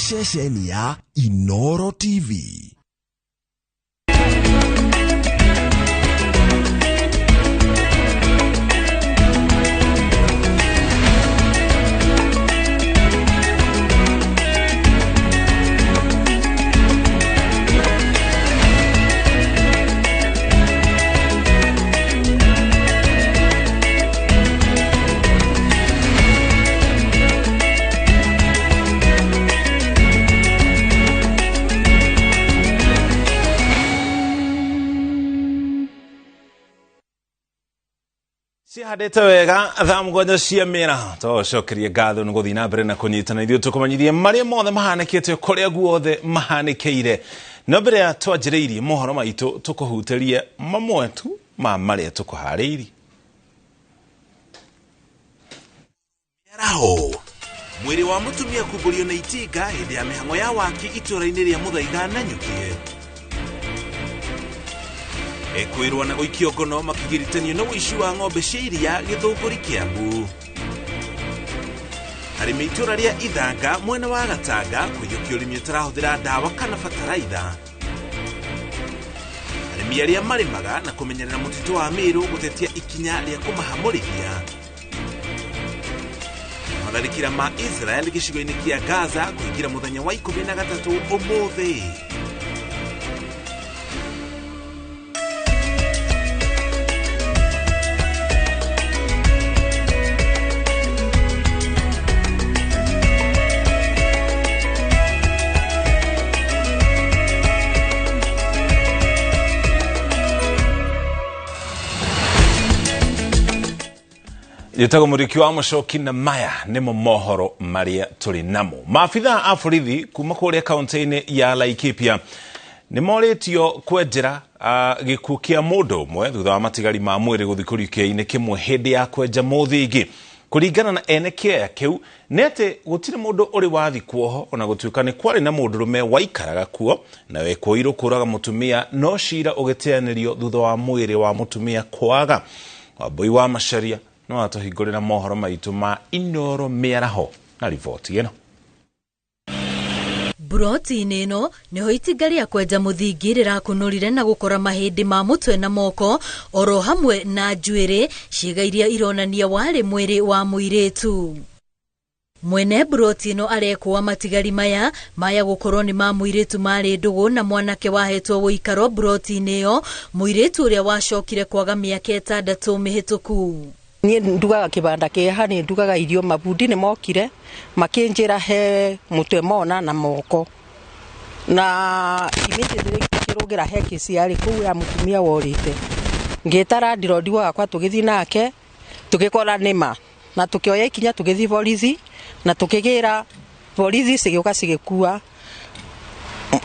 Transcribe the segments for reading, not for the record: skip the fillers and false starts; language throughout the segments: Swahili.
ceceni ya Inoro TV. Si hadete wega thamgonja cia mira to cokerie ngatho ni guthina mbere na kunyitana ithuĩ tukumanyithie maria mothe mahanĩkĩte kũrĩa guothe mahanĩkĩire no mbere ya twanjĩrĩirie mohoro maitũ tukuhuterie mamwe tu ma maria tukuharĩirie. Yaraho mwĩrĩ wa mũtumia kumbũrio na itinga hĩndĩ ya mĩhang'o ya waki itũũra-inĩ rĩa Mũthaiga na Nyuki. Ekwirwo na gũikio ngono makĩgiritanio na ũici wa ng'ombe cia iria Gĩthũngũri Kiambu. Arĩmi itũũra rĩa Ithanga mwena wa Gatanga kũiyũkia ũrĩmi ũtarahũthĩra ndawa kana bataraitha. Arĩmi arĩa marĩmaga na kũmenyerera mũtitũ wa Meru gũtetia ikinya rĩa kũmahamũrithia. Matharĩkĩra ma Israel gĩcigo-inĩ kĩa Gaza kũingĩra mũthenya wa 13 ũmũthĩ. Yetago muriki wa Mucoki na maya nimo mohoro maria turi namo. Maabitha a borithi kuma kũrĩa kaunti-inĩ ya Laikipia nimoretio kwenjera gĩkuũ kĩa mũndũ ũmwe thutha wa matigari ma mwĩrĩ gũthikũrio kĩainĩ kĩmwe hĩndĩ ya kwenja mũthingi. Kũringana na ene kĩaya kĩu nĩ atĩ gũtirĩ mũndũ ũrĩ wathikwo ho ona gũtuĩka nĩ kwarĩ na mũndũrũme waikaraga kuo na wekwoirwo kũraga mũtumia no cira ũgĩteanĩrio thutha wa mwĩrĩ wa mũtumia kwaga. Wambui wa Macharia no atuhingũrĩra mohoro maitũ ma Inoro mĩaraho na riboti ĩno. Broti-inĩ ĩno nĩho itinga rĩa kwenja mũthingi rĩrakũnũrire na gũkora mahĩndĩ ma mũtwe na moko oro hamwe na njuĩrĩ ciĩga iria ironania warĩ mwĩrĩ wa mũirĩtu. Mwene broti ĩno arekwa matigari maya gũkorwo nĩ ma mũirĩtu marĩ ndũgũ na mwanake wahetwo wũikaro broti-inĩ ĩyo, mũirĩtu ũrĩa wacokire kwaga mĩaka 6 mĩhĩtũku. Ni ndugaga kibanda kiha ni ndugaga irio mabundi ni mokire makinjira he mutwe mona na moko na immediately kirugira he kisiari ku ya mutumia worite ngitara ndirodi wakwa tugithi nake tugikora nima na tukioya ikinya tugithi borithi na tukigira borithi cigĩũka cigĩkua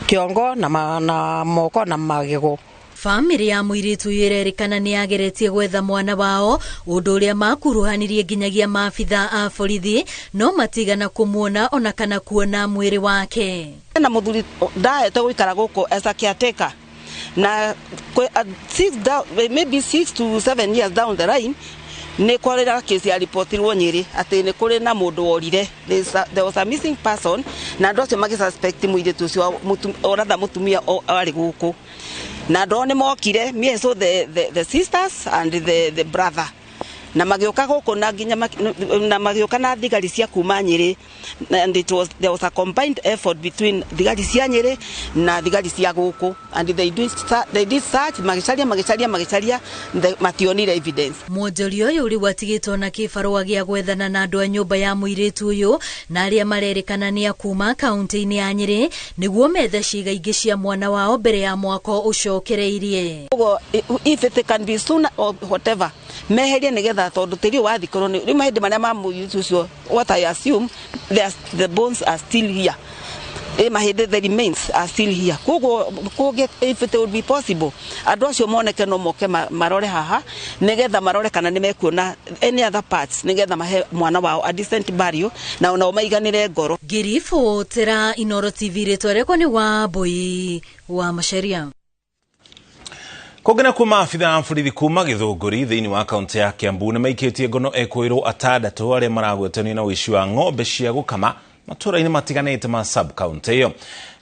kiongo na moko na magego. Family ya mũirĩtu yererikana nĩ yageretie gwetha mwana wao ũndũ ũrĩa makuruhanirie nginyagia maabitha a borithi no matigana kũmuona ona kana kuona mwĩrĩ wake. Na mũthuri ndaete gũikara gũkũ as a caretaker na maybe 6 to 7 years down the line nĩ kwarĩra kesi ya reportirwo Nyeri atĩ nĩ kũrĩ na mũndũ worire. There was a missing person na andũ acio magĩsuspect mũirĩtu ũcio oratha mũtumia arĩ gũkũ na ndone mokire me so the sisters and the brother na magĩũka gũkũ na nginya na magĩũka na thigari cia kuma Nyeri and there was a combined effort between thigari cia Nyeri na thigari cia gũkũ and they did search magicaria mationire evidence. Mwonjoria ũyũ ũrĩ watigĩtwo na kĩbarũa gĩa gwethana na andũ a nyũmba ya mũirĩtu ũyũ na arĩa marerĩkana nĩ akuma kaunti-inĩ ya Nyeri nĩguo methe ciĩga ingĩ cia mwana wao mbere ya mwaka ũcokereirie. If it can be soon or whatever meherie nigetha tondu tiri wathikorwo ni mahindi maria ma mũirĩtu ũcio what I assume the bones are still here. Mahindi the remains are still here. If it would be possible andũ acio moneke no moke marore haha nigetha marore kana nĩ mekuona any other parts nigetha mahe mwana wao a decent burial na ona maiganire ngoro. Ngirifo tera Inoro TV rĩtwa nĩ Wambui wa Macharia. Kũgena kuma afitha a borithi kuma Gĩthũngũri thĩinĩ wa kaunti ya Kiambu nĩ maikĩtie ngono ekwĩrwo 6 arĩa maragwetanio na ũici wa ng'ombe cia gũkama matura-inĩ matiganĩte ma sub county ĩyo.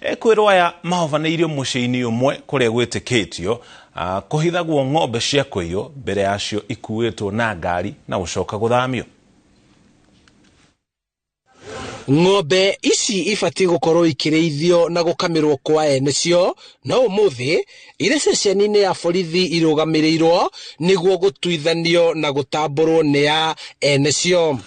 Ekwĩrwo aya mahobanĩirio mũciĩ-inĩ ũmwe kũrĩa gwĩtĩkĩtio kũhithagwo ng'ombe cia kũiywo mbere yacio ikuĩtwo na ngari na gũcoka gũthamio. Ng'ombe ici ibatiĩ gũkorwo ikĩrĩithio na gũkamirwo kwa enecio, no ũmũthĩ irĩ ceceni-inĩ ya borithi irũgamĩrĩirwo nĩguo gũtuithanio na gũtambũrwo nĩ ya enecio.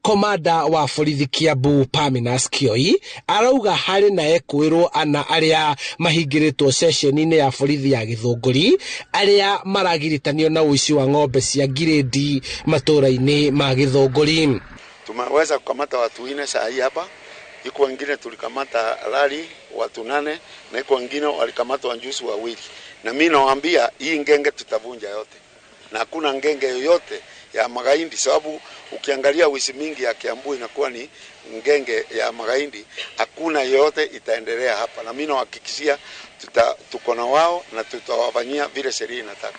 Komanda wa borithi Kiambu Paminas Kioi arauga harĩ na ekwĩrwo ana arĩa mahingĩrĩtwo ceceni-inĩ ya borithi ya Gĩthũngũri arĩa maragiritanio na ũici wa ng'ombe cia ngiredi matũra-inĩ ma Gĩthũngũri. Tumeweza kukamata watu 4 saa hii hapa. Yuko wengine tulikamata Lali watu 8 na yuko wengine walikamata wanjusi 2. Na mimi nawaambia hii ngenge tutavunja yote. Na hakuna ngenge yoyote ya magaindi, sababu ukiangalia wizi mingi ya Kiambu inakuwa ni ngenge ya magaindi. Hakuna yoyote itaendelea hapa. Na mimi nawahakikishia tuko na wao na tutawafanyia vile sheria inataka.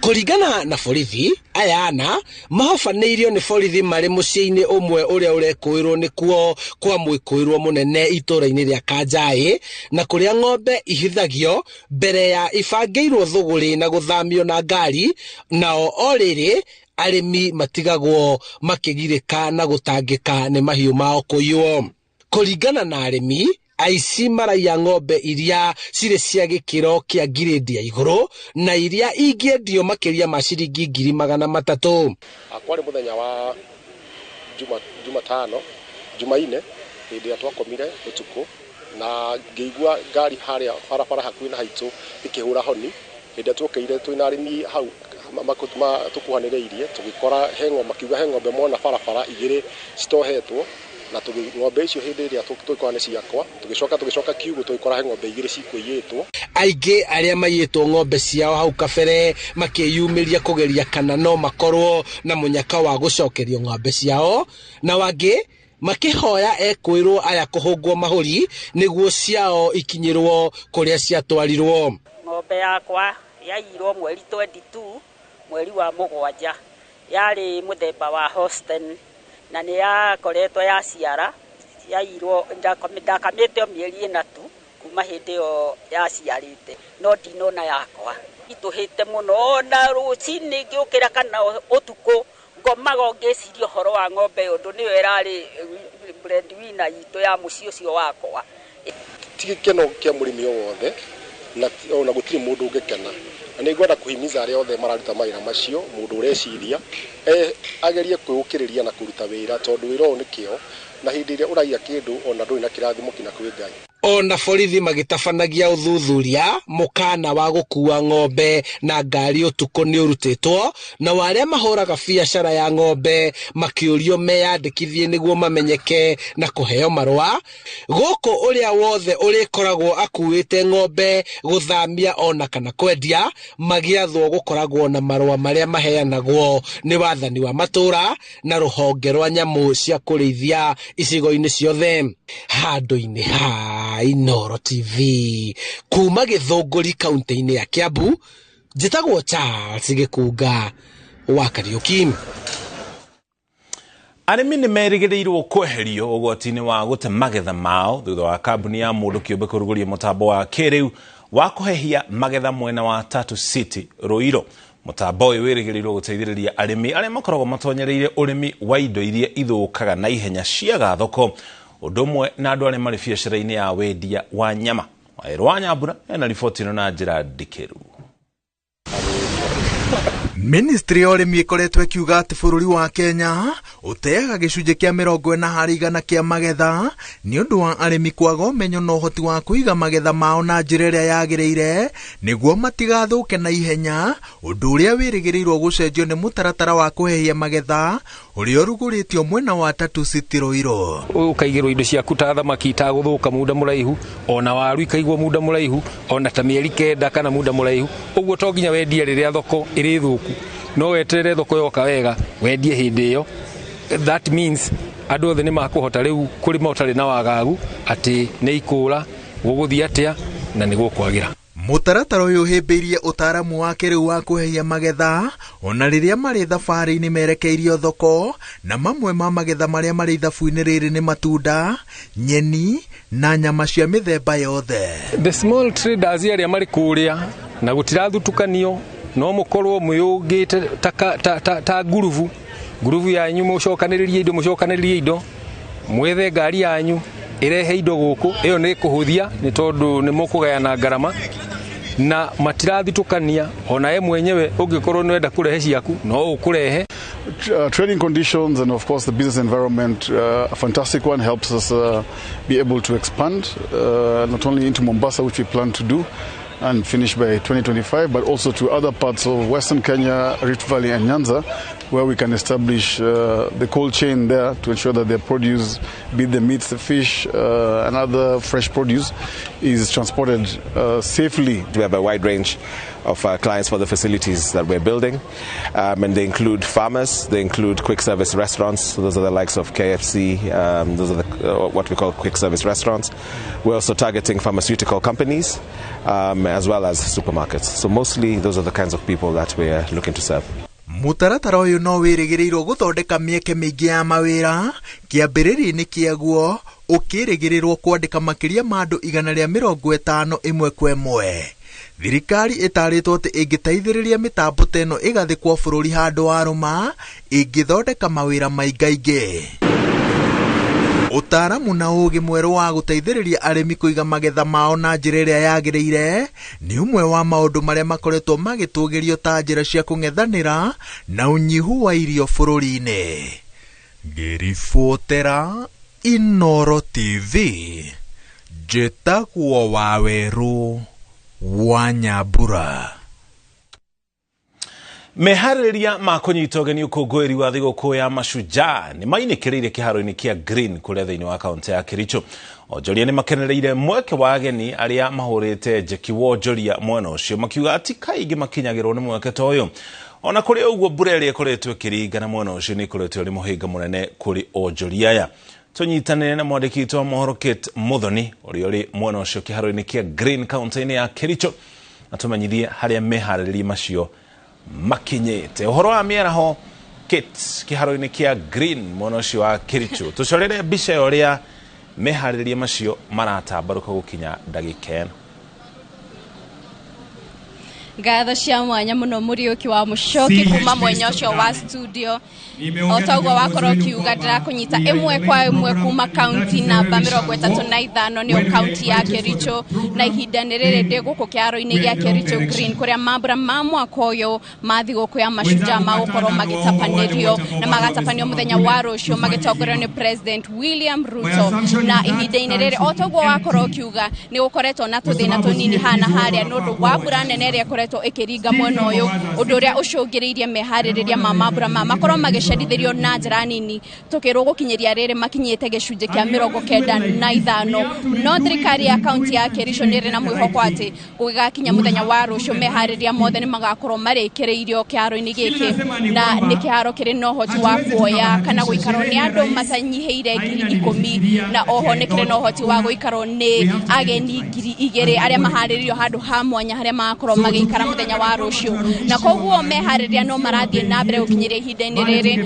Kũringana na borithi aya ana mahobanĩirio nĩ borithi marĩ mũciĩ-inĩ ũmwe ũrĩa ũrekũĩrwo nĩkuo kwa mwĩkũĩrwo mũnene itũra-inĩ rĩa Kanjaĩ, na kũrĩa ng'ombe ihithagio mbere ya ibangĩirwo thũgũrĩ na gũthamio na ngari, nao o rĩrĩ arĩmi matigagwo makĩgirĩka na gũtangĩka nĩ mahiũ mao kũiywo. Kũringana na arĩmi, aici maraiya ng'ombe iria cirĩ cia gĩkĩro kĩa ngiredi ya igũrũ na iria ingĩendio makĩria ma ciringi 300,000. Kwarĩ mũthenya wa Jumaine hĩndĩ ĩrĩa twakomire ũtukũ na ngĩigua ngari harĩa barabara hakuhĩ na haitũ ikĩhũra honi. Hĩndĩ ĩrĩa tuokĩire twĩna arĩmi hau tukuhanĩrĩirie tũgĩkora he ng'ombe mona barabara igĩrĩ citohetwo, na ng'ombe icio hĩndĩ ĩrĩa twĩkora nĩ ciakwa tũgĩcoka kiugũ twĩkora he ng'ombe igĩrĩ cikũiyĩtwo. Aingĩ arĩa maiyĩtwo ng'ombe ciao hau kabere makĩyumĩria kũgeria kana no makorwo na mũnyaka wa gũcokerio ng'ombe ciao, na wangĩ makĩhoya ekwĩrwo aya kũhũngwo mahũri nĩguo ciao ikinyĩrwo kũrĩa ciatwarirwo. Ng'ombe yakwa yaiyirwo mweri 22 mweri wa Mũgwanja, yarĩ mũthemba wa Holstein na nĩ yakoretwo yaciara, yairwo ndakamĩte mĩeri 3 kuma hĩndĩ ĩyo yaciarĩte, no ndinona yakwa. Itũhĩte mũno na rũcinĩ ngĩũkĩra kana ũtukũ ngomaga ngĩciria ũhoro wa ng'ombe ĩyo, ũndũ nĩyo ĩrarĩ breadwinner itũ ya mũciĩ ũcio wakwa. Ti gĩkeno kĩa mũrĩmi o wothe na ona gũtirĩ mũndũ ũngĩkena, na nĩ ngwenda kũhimiza arĩa othe mararuta mawĩra macio, mũndũ ũreciria agerie kwĩũkĩrĩria na kũruta wĩra, tondũ wĩra ũyũ nĩ kĩo, na hĩndĩ ĩrĩa ũraiya kĩndũ ona ndũrĩ na kĩrathimo kina kwĩ Ngai. Ona borithi magĩtabanagia ũthuthuria, mũkana wa gũkua ng'ombe na ngari ũtukũ nĩ ũrutĩtwo, na arĩa mahũraga biacara ya ng'ombe makĩũrio meyandĩkithie nĩguo mamenyeke na kũheo marũa. Gũkũ ũrĩa wothe ũrĩkoragwo akuĩte ng'ombe gũthamia ona kana kwendia magĩathwo gũkoragwo na marũa marĩa maheanagwo nĩ wathani wa matũra na rũhonge rwa nyamũ cia kũrĩithia icigo-inĩ ciothe. Handũ-inĩ ha Inooro TV kuma Gĩthũngũri kaunti-inĩ ya Kiambu, njĩtagwo Charles Gĩkunga wa Kariuki. Arĩmi nĩ merĩgĩrĩirwo kweherio ũgwati-inĩ wa gũte magetha mao thutha wa kambuni ya mũndũ kĩũmbe kũrugũria mũtambo wa kĩrĩu wa kũhehia magetha mwena wa Tatu City Ruiro. Mũtambo ũyũ wĩrĩgĩrĩirwo gũteithĩrĩria arĩmi arĩa makoragwo matonyereire ũrĩmi wa indo iria ithũkaga na ihenya ciaga thoko, ũndũ ũmwe na andũ arĩa marĩ biacara-inĩ ya wendia wa nyama. Waĩrũ wa Nyambura ena riboti ĩno na njĩra ndikĩru. Ministry ya ũrĩmi ĩkoretwo ĩkiuga atĩ bũrũri wa Kenya ũteaga gĩcunjĩ kĩa 40% kĩa magetha nĩ ũndũ wa arĩmi kwaga ũmenyo na ũhoti wa kũiga magetha mao na njĩra ĩrĩa yagĩrĩire nĩguo matigathũke na ihenya, ũndũ ũrĩa wĩrĩgĩrĩirwo gũcenjio nĩ mũtaratara wa kũhehia magetha ũrĩa ũrugũrĩtio mwena wa Tatu City Ruiro. Ũkaigĩrwo indo ciaku ta thamaki itagũthũka muda mũraihu, ona waru ikaigwo muda mũraihu, ona ta mĩeri 9 kana muda mũraihu, ũguo to nginya wendie rĩrĩa thoko ĩrĩ thũku, no weterere thoko yoka wega wendie hĩndĩ ĩyo. That means andũ othe nĩ makũhota rĩu kũrĩma ũtarĩ na wagagu atĩ nĩ ikũra gũgũthiĩ atĩa na nĩ gũkwagĩra. Mũtaratara ũyũ hĩmbĩirie ũtaaramu wa kĩrĩu wa kũhehia magetha ona rĩrĩa marĩ thabarĩ-inĩ merekeirio thoko, na mamwe ma magetha marĩa marĩ ithabu-inĩ rĩrĩ nĩ matunda, nyeni na nyama cia mĩthemba yothe. The small traders arĩa marĩ kũrĩa na gũtirathutukanio no mũkorwo mwĩũngĩte ta nguruvu yanyu mũcokanĩrĩrie indo mwethe ngari yanyu irehe indo gũkũ, ĩyo nĩ kũhũthia nĩ tondũ nĩ mũkũgayana ngarama na matirathitũkania, ona ye mwenyewe ũngĩkorwo nĩ wenda kũrehe ciaku no ũkũrehe. Trading conditions and of course the business environment, a fantastic one, helps us be able to expand not only into Mombasa, which we plan to do and finish by 2025, but also to other parts of Western Kenya, Rift Valley and Nyanza, where we can establish the cold chain there to ensure that their produce, be it the meats, the fish and other fresh produce, is transported safely. We have a wide range of clients for the facilities that we're building, and they include farmers, they include quick service restaurants, so those are the likes of KFC, those are what we call quick service restaurants. We're also targeting pharmaceutical companies as well as supermarkets, so mostly those are the kinds of people that we're looking to serve. Mũtaratara ũyũ no wĩrĩgĩrĩirwo gũthondeka mĩeke mĩingĩ ya mawĩra, kĩambĩrĩria-inĩ kĩaguo ũkĩrĩgĩrĩrwo kwandĩka makĩria ma andũ 150 ĩmwe kwa ĩmwe. Thirikari ĩtarĩtwo atĩ ĩngĩteithĩrĩria mĩtambo ta ĩno ĩgathĩkwo bũrũri handũ wa rũma, ĩngĩthondeka mawĩra maingaingĩ. Ũtaaramu na ũũgĩ mwerũ wa gũteithĩrĩria arĩmi kũiga magetha mao na njĩra ĩrĩa yagĩrĩire nĩ ũmwe wa maũndũ marĩa makoretwo magĩtũgĩrio ta njĩra cia kũng'ethanĩra na ũnyihu wa irio bũrũri-inĩ. Ngĩribotera Inooro TV, njĩtagwo Wawerũ wa Nyambura. Meharĩrĩria ma kũnyita ũgeni ũkũngũĩri wa thigũkũ ya Mashujaa nĩ mainĩkĩrĩire kĩharo-inĩ kĩa Green kũrĩa thĩinĩ wa kaunti ya Kericho. Onjoria nĩ makenereire mweke wa ageni arĩa mahũrĩte njeki wonjoria mwena ũcio, makiuga ati kaingĩ makinyagĩrwo nĩ mweke ta ũyũ. Ona kũrĩ ũguo mbura ĩrĩa ĩkoretwo ĩkĩringana mwena ũcio nĩ ĩkoretwo ĩrĩ mũhĩnga mũnene kũrĩ onjoria aya. Tũnyitanĩre na mwandĩki witũ wa mohoro Kate Muthoni ũrĩa ũrĩ mwena ũcio kĩharo-inĩ kĩa Green kaunti-inĩ ya Kericho, na tũmenyithie harĩa meharĩrĩria macio makinyĩte. Ũhoro wa mĩaraho Kate kĩharo-inĩ kĩa Green mwena ũcio wa Kericho, tũcorere mbica ya ũrĩa meharĩrĩria macio maratambarũka gũkinya ndagĩka ĩno. Ngatho cia mwanya mũno Mũriũki wa Mũcoki kuma mwenya ũcio wa studio. Otoguo wakorwo kiuga ndĩrakũnyita ĩmwe kwa ĩmwe kuma kaunti namba 35 nĩyo kaunti ya Kericho, na ihinda nĩ rĩrĩ ndĩ gũkũ kĩharo-inĩ gĩa Kericho Green kũrĩa mambura ma mwaka ũyũ ma thigũkũ ya Mashujaa magũkorwo magĩtabanĩrio na magatabanio mũthenya wa rũciũ magĩtongorio nĩ President William Ruto. Na ihinda-inĩ rĩrĩ otoguo wakorwo kiuga nĩ gũkoretwo na tũthĩna tũnini hana harĩa nĩ ũndũ wa mbura nene ĩrĩa ĩkoretwo ĩkĩringa mwena ũyũ, ũndũ ũrĩa ũcũngĩrĩirie meharĩrĩria ma mambura makorwo magĩcerithĩrio na njĩra nini. Tũkĩrwo gũkinyĩria rĩrĩ makinyĩte gĩcunjĩ kĩa 95, no thirikari ya kaunti ya Kericho nĩ ĩrĩ na mwĩhoko atĩ gũgĩgakinya mũthenya wa rũciũ meharĩrĩria mothe nĩ magakorwo marĩkĩrĩirio kĩharo-inĩ gĩkĩ, na nĩ kĩharo kĩrĩ na ũhoti wa kuoya kana gũikarwo nĩ andũ matanyihĩire 10,000, na oho nĩ kĩrĩ na ũhoti wa gũikarwo nĩ ageni 2,000 arĩa maharĩrĩirio handũ ha mwanya harĩa magakorwo magĩikara mũthenya wa rũciũ. Na koguo meharĩrĩria no marathiĩ na mbere gũkinyĩria ihinda-inĩ rĩrĩ,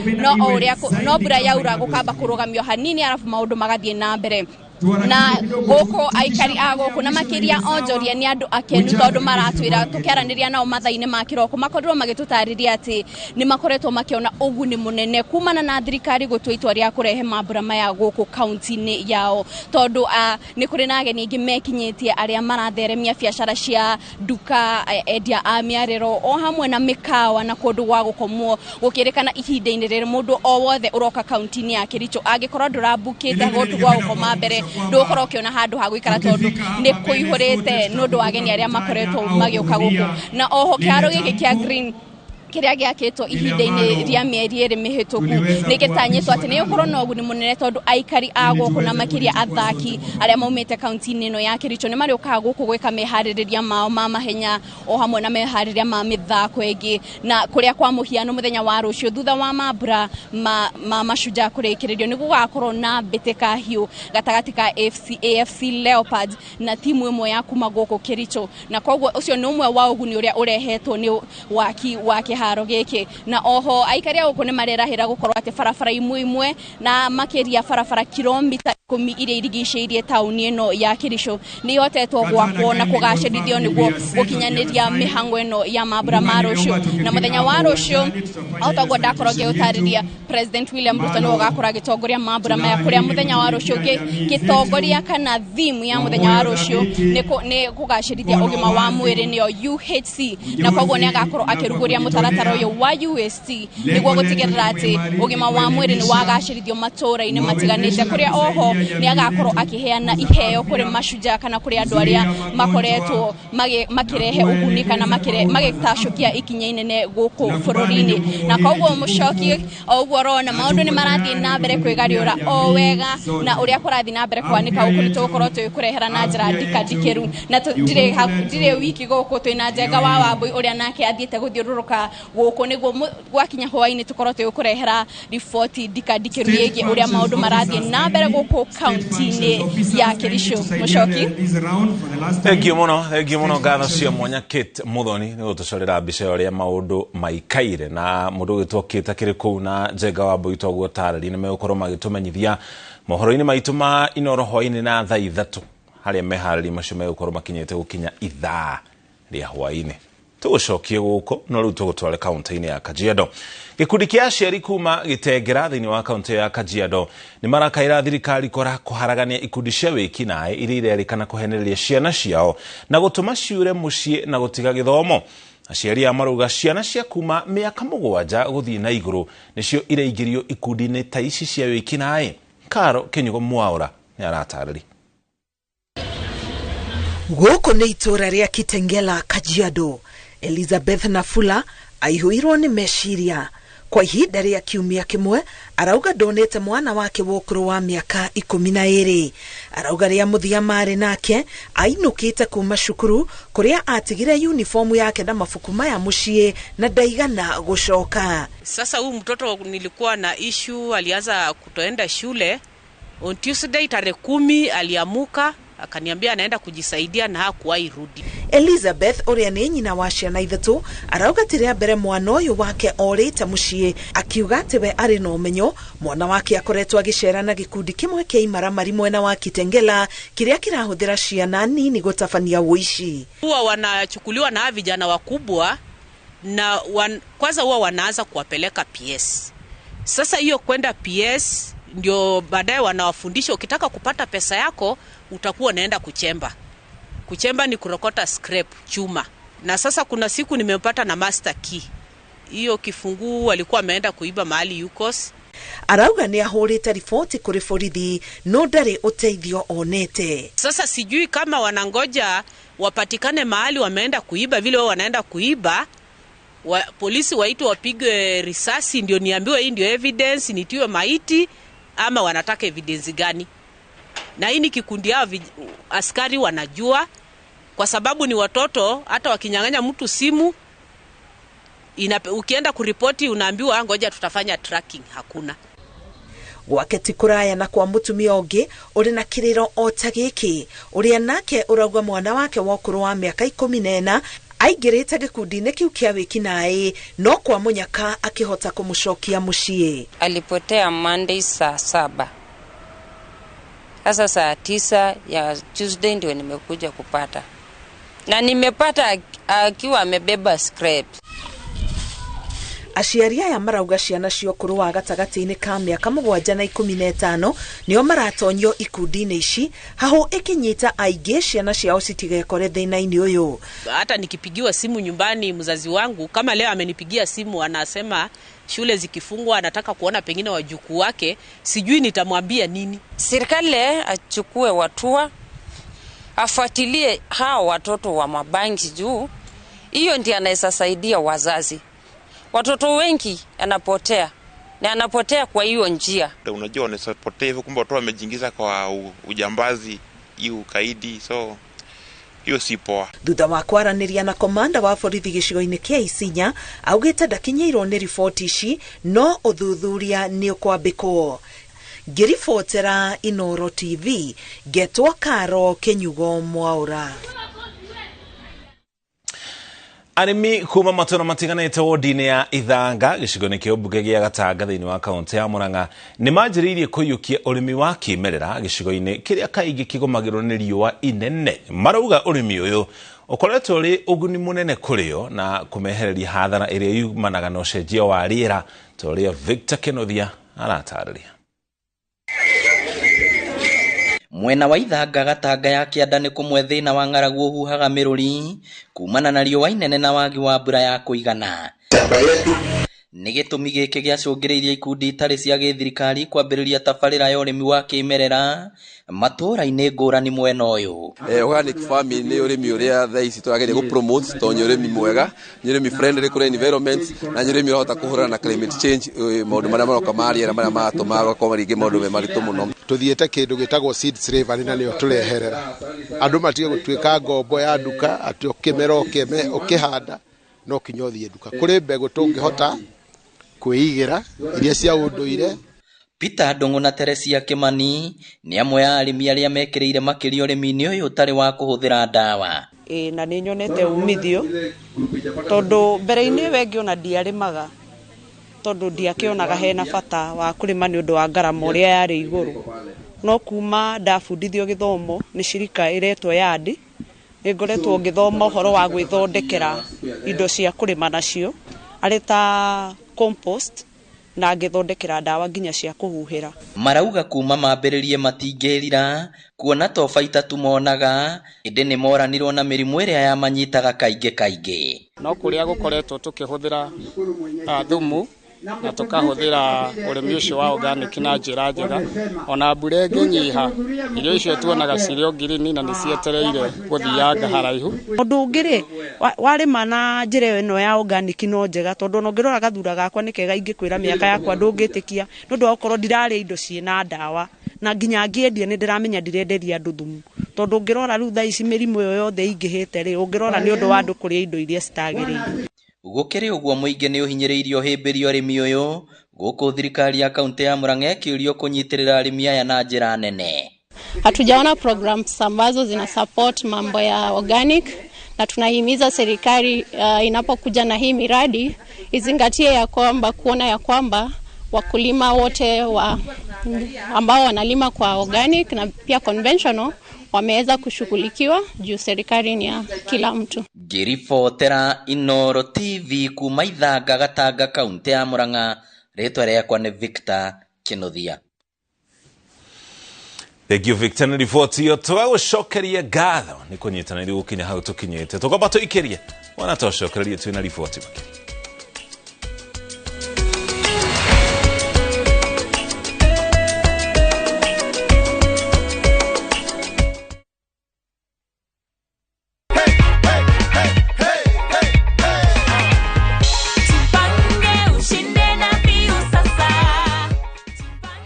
no mbura yaura gũkamba kũrũgamio hanini arabu maũndũ magathiĩ na mbere. Na gũkũ aikari a gũkũ na makĩria onjoria nĩ andũ akenu tondũ maratwĩra tũkĩaranĩria nao mathaa-inĩ ma kĩroko makorirwo magĩtũtarĩria atĩ nĩ makoretwo makĩona ũguni mũnene kumana na thirikari gũtua itua rĩa kũrehe mambura maya gũkũ kaunti-inĩ yao, tondũ nĩ kũrĩ na ageni aingĩ mekinyĩtie arĩa maratheremia biacara cia nduka, endia a mĩarĩro o hamwe na mĩkawa na kũndũ gwa gũkomwo, gũkĩrĩkana ihinda-inĩ rĩrĩ mũndũ o wothe ũroka kaunti-inĩ ya Kericho angĩkorwo ndũrambukĩte gũkũ gwa gũkoma mbere ndũkorwo ũkĩona handũ ha gũikara tondũ nĩ kũihũrĩte nĩ ũndũ wa ageni arĩa makoretwo magĩũka gũkũ. Na oho kĩharo gĩkĩ kĩa Green kiria giakitwo ihinda-ini ria mieri iri mihituku nikitanyitwo ati ni ukorwo na uguni munene tondu aikari ago kuna makiria athaki aria maumite kaunti-ini ino ya Kericho ni mariukaga guku gwika mehaririria mao ma mahenya o hamwe na mehaririria ma mithako ingi na kuria kwa muhiano muthenya wa rucio thutha wa mambura ma mashujaa kurikiririo ni gugakorwo na mbitika hiu gatagati ka AFC Leopards na timu imwe ya kuma guku Kericho na koguo ucio ni umwe wa uguni uria urehetwo ni waki wa kiharo giki na oho aikari guku ni marerahira gukorwo ati barabara imwe na makiria barabara kilomita 10 iria irigicĩirie tauni ino ya Kericho ni hotetwo gwakwo na kugacirithio niguo gukinyaniria mihango ino ya mambura ma rucio na muthenya wa rucio otagwo ndakorwo giutariria President William Ruto ni gukora gitongoria mambura maya kuria muthenya wa rucio gitongoria kana theme ya muthenya wa rucio ni kugacirithia ugima wa mwiri nio UHC na koguo ni agakorwo akiruguria mutaratara uyu wa UST niguo gutigirira ati ugima wa mwiri ni wagacirithio matura-ini matiganite kuria oho ni agakorwo akiheana iheo kuri mashujaa kana kuri andu aria makoretwo makirehe uguni kana magitacukia ikinya inene guku bururi-ini na koguo mucoki oguo rona maundu ni marathie na mbere kwigariura o wega na uria kurathi na mbere kwanika guku nitugukorwo tukurehera na njira ndikadikiru na ndire wiki guku twina Njenga wa Wambui uria nake athiete guthiururuka guku niguo gwakinya hwaini tukorwo tukurehera riboti ndikadikiru yegie uria maundu marathie na mbere guku kaunti-ini ya Kericho mucoki Thank you muno gatho cia mwanya Kate Muthoni ni gutucorera mbica uria maundu maikaire na mundu gitwokite kiri kuu na Njenga wa Wambui toguo tarari ni megukorwo magitumenyithia mohoro-ini maitu ma inoro hwaini na thaa 3 haria mehariri macio megukorwo makinyite gukinya ithaa ria hwaini tugucokie guko no riu tugutware kaunti-ini ya Kajiado. Gikundi kia aciari kuma Gitengera thiini wa kaunti ya Kajiado ni marakaira thirikari kora kuharagania ikundi cia wikinae iria irerikana kuhenereria ciana ciao na gutuma ciure mucii na gutiga githomo. Aciari amaruga ciana cia kuma miaka 7 guthii na iguru nicio ireingĩrio ikundi-ini ta ici cia wikinae. Karo Kinyugo Mwaura ni aratarĩria. Guko ni itura ria Kitengela Kajiado. Elizabeth Nafula aihuirwo ni meciria kwa ihinda ria kiumia kimwe arauga ndonete mwana wake wokuru wa miaka 12 arauga ria muthia mari nake ainukite kuma cukuru kuria atigire uniform yake na mafuku maya mucie na ndaigana gucoka. Sasa huyu mtoto nilikuwa na issue, alianza kutoenda shule on Tuesday tarehe 10 aliamuka akaniambia anaenda kujisaidia na hakuwahi rudi. Elizabeth uria ni nyina wa ciana 3 arauga tiria mbere mwana uyu wake orite mucie akiuga ati we ari no menyo mwana wake akoretwo agicera na gikundi kimwe kia imaramari mwena wa Kitengela kiria kirahuthira ciana nini gutafania uici. Huwa wanachukuliwa na vijana wakubwa na kwanza huwa wanaanza kuwapeleka PS. Sasa hiyo kwenda PS ndio baadaye wanawafundisha ukitaka kupata pesa yako utakuwa unaenda kuchemba. Kuchemba ni kurokota scrap chuma. Na sasa kuna siku nimepata na master key. Hiyo kifunguu walikuwa ameenda kuiba mahali Yukos. Arauga ni ahurite ripoti kuri borithi no ndari uteithio onete. Sasa sijui kama wanangoja wapatikane mahali wameenda kuiba vile wao wanaenda kuiba. Polisi waitwe wapigwe risasi ndio niambiwe hii ndio evidence nitiwe maiti ama wanataka evidence gani. Na hii ni kikundi yao askari wanajua kwa sababu ni watoto hata wakinyang'anya mtu simu ukienda kuripoti unaambiwa ngoja tutafanya tracking hakuna. Gwake kuraya na kwa mutumia ongi uri na kiriro otagiki uria nake urauga mwana wake wokuru wa miaka 14 aingirite gikundi-ini kiu kia wikinae no kwa munyaka akihota kumucokia mucie. Alipotea Monday saa 7. Sasa saa 9 ya Tuesday ndio nimekuja kupata. Na nimepata akiwa amebeba scrap. Aciari aya marauga ciana cio kuru wa gatagati-ini ka miaka 7 na 15 nio maratonyo ikundi-ini ici haho ikinyita aige ciana ciao citigekore thina-ini uyu. Hata nikipigiwa simu nyumbani mzazi wangu kama leo amenipigia simu anasema shule zikifungwa anataka kuona pengine wajukuu wake, sijui nitamwambia nini. Serikali achukue watua afuatilie hao watoto wa mabangi juu hiyo ndiyo anaweza saidia wazazi. watoto wengi anapotea na anapotea kwa hiyo njia. Unajua wanapotea hivyo, kumbe watu wamejiingiza kwa ujambazi, hiyo ukaidi, so hiyo si poa. Thutha wa kwaraniria na komanda wa borithi gicigo-ini kia Isinya augite ndakinyirwo ni riboti ici no uthuthuria ni ukwambikwo. Ngiribotera Inoro TV, getwa Karo Kenyugo Mwaura. Arimi kuma matũra matiganĩte wodi-inĩ ya Ithanga gĩcigo-inĩ kĩa ũmbunge gĩa Gatanga thĩinĩ wa kaunti ya Murang'a nĩ manjĩrĩirie kũiyũkia ũrĩmi wa kĩmerera gĩcigo-inĩ kĩrĩa kaingĩ kĩgomagĩrwo nĩ riũa inene. Marauga ũrĩmi ũyũ ũkoretwo ũrĩ ũguni mũnene kũrĩ o na kũmehereria hathara ĩrĩa yumanaga na ũcenjia wa rĩera, ta ũrĩa Victor Kenothia aratarĩria. Mwena wa Ithanga Gatanga ya kĩanda nĩ kũmwe thĩna wa ng'aragu ũhuhaga mĩrũri kumana na riũa inene na wagi wa mbura ya kũigana. Nĩ gĩtũmi gĩkĩ gĩacũngĩrĩirie ikundi itarĩ cia gĩthirikari kwambĩrĩria tabarĩra ya ũrĩmi wa kĩmerera matũra-inĩ ngũrani mwena ũyũ. Organic farming nĩ ũrĩmi ũrĩa thaa ici twagĩrĩire gũpromote tondũ nĩ ũrĩmi mwega, nĩ ũrĩmi friendly kũrĩ environment na nĩ ũrĩmi ũrahota kũhũrana na climate change, maũndũ marĩa maroka ma rĩera marĩa maratũma gũkorwo rĩngĩ maũndũ me maritũ mũno. Tuthiĩte kĩndũ gĩtagwo seed slavery na nĩyo tũreherera. Andũ matige gũtuĩka ngombo ya nduka atĩ ũkĩmera ũkĩhanda no kinya ũthiĩ nduka. Kũrĩ mbegũ tũngĩhota kwĩigĩra iria cia ũndũire. Peter Ndung'u na Teresia Kimani nĩ amwe ya arĩmi arĩa mekĩrĩire makĩria ũrĩmi-inĩ ũyũ ũtarĩ wa kũhũthĩra ndawa. Na nĩ nyonete umithio tondũ mbere-inĩ wengi ona ndiarĩmaga tondũ ndiakĩonaga hena bata wa kũrĩma nĩ ũndũ wa ngarama ũrĩa yarĩ igũrũ. No kuma ndabundithio gĩthomo nĩ shirika ĩretwo Yandi, nĩngoretwo ngĩthoma ũhoro wa gwĩthondekera indo cia kũrĩma nacio arĩ ta compost na ngĩthondekera ndawa nginya cia kũhuhĩra. Marauga kuma mambĩrĩrie matingĩrira kuona to baita tu monaga ĩndĩ nĩ moranirwo na mĩrimũ ĩrĩa yamanyitaga kaingĩ. No kũrĩa gũkoretwo tũkĩhũthĩra thumu na tukahũthĩra ũrĩmi ũcio wa organic na njĩra njega, ona mbura ĩngĩnyiha irio icio tuonaga cirĩ o ngirini na nĩ cietereire gũthianga haraihu. Ũndũ ũngĩ warĩma na njĩra ĩno ya organic no njega tondũ ona ũngĩrora gathura gakwa nĩ kega ingĩkwĩra mĩaka yakwa ndũngĩtĩkia nĩ ũndũ wa gũkorwo ndirarĩa indo ciĩna ndawa na nginya ngĩendia nĩ ndĩramenya ndirenderia andũ thumu tondũ ũngĩrora rĩu thaa ici mĩrimũ ĩyo yothe ingĩhĩte rĩ ũngĩrora nĩ ũndũ wa andũ kũrĩa indo iria citagĩrĩire. Gũkĩrĩ ũguo mũingĩ nĩ ũhinyĩrĩirio hĩmbĩrio ũrĩmi ũyũ gũkũ thirikari ya kaunti ya Murang'a ĩkĩũrio kũnyitĩrĩra arĩmi aya na njĩra nene. Hatujaona programs ambazo zina support mambo ya organic na tunahimiza serikali inapokuja na hii miradi izingatie ya kwamba kuona ya kwamba wakulima wote ambao wanalima kwa organic na pia conventional wameweza kushughulikiwa juu serikali ni ya kila mtu. Ngiribotera Inoro TV kuma Ithanga Gatanga kaunti ya Murang'a, rĩtwa rĩakwa nĩ Victor Kenothia. Thank you Victor, nĩ riboti ĩyo tũgagũcokeria ngatho nĩ kũnyitanĩra gũkinya hau tũkinyĩte. Tũkwamba tũikĩrie wana tũcokererie twĩna riboti makĩria.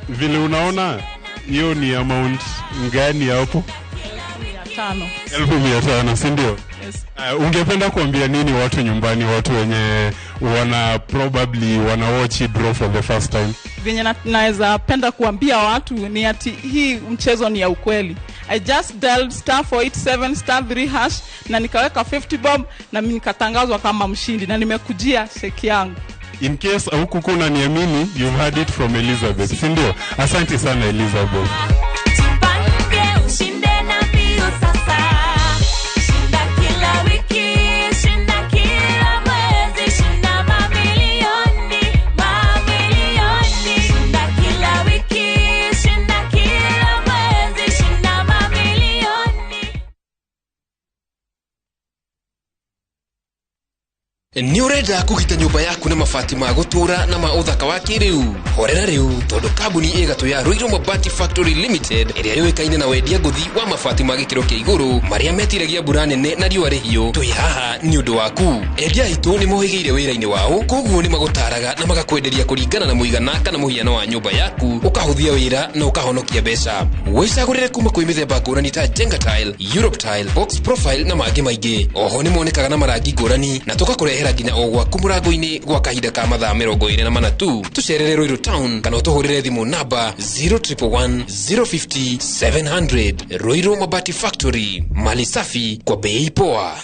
Vile unaona hiyo ni amount ngani hapo? 1500, si ndio? Yes. Ungependa kuambia nini watu nyumbani, watu wenye probably wana watch draw for the first time? Venye naweza penda kuambia watu ni ati hii mchezo ni ya ukweli. I just dialed *487*3# na nikaweka 50 bob na mimi nikatangazwa kama mshindi na nimekujia cheki yangu. In case hukuku unaniamini, you've heard it from Elizabeth, si ndio? Asante sana Elizabeth. Ni urenda kugita nyumba yaku na mabati ma gutura na ma uthaka wa kiriu. Horera riu tondu kambuni igatu ya Ruiru Mabati Factory Limited iria yuikaine na wendia nguthi wa mabati ma gikiro kia iguru maria metiragia mbura nene na riua rihiu. Twi haha ni undu waku. Endia aitu ni mohigeire wira-ini wao, koguo ni magutaraga na magakwenderia kuringana na muigana kana muhiano wa nyumba yaku, ukahuthia wira na ukahonokia mbeca. Wicagurire kuma kwi mithemba ngurani ta Jenga Tile, Europe Tile, Box Profile na mangi maingi. Oho ni monekaga na marangi ngurani na tugakurehera nginya o gwaku murango-ini gwa kahinda ka mathaa 24 tu. Tucerere Ruiru Town kana utuhurire thimu namba 0111 050 700. Ruiru Mabati Factory, mali safi kwa bei poa.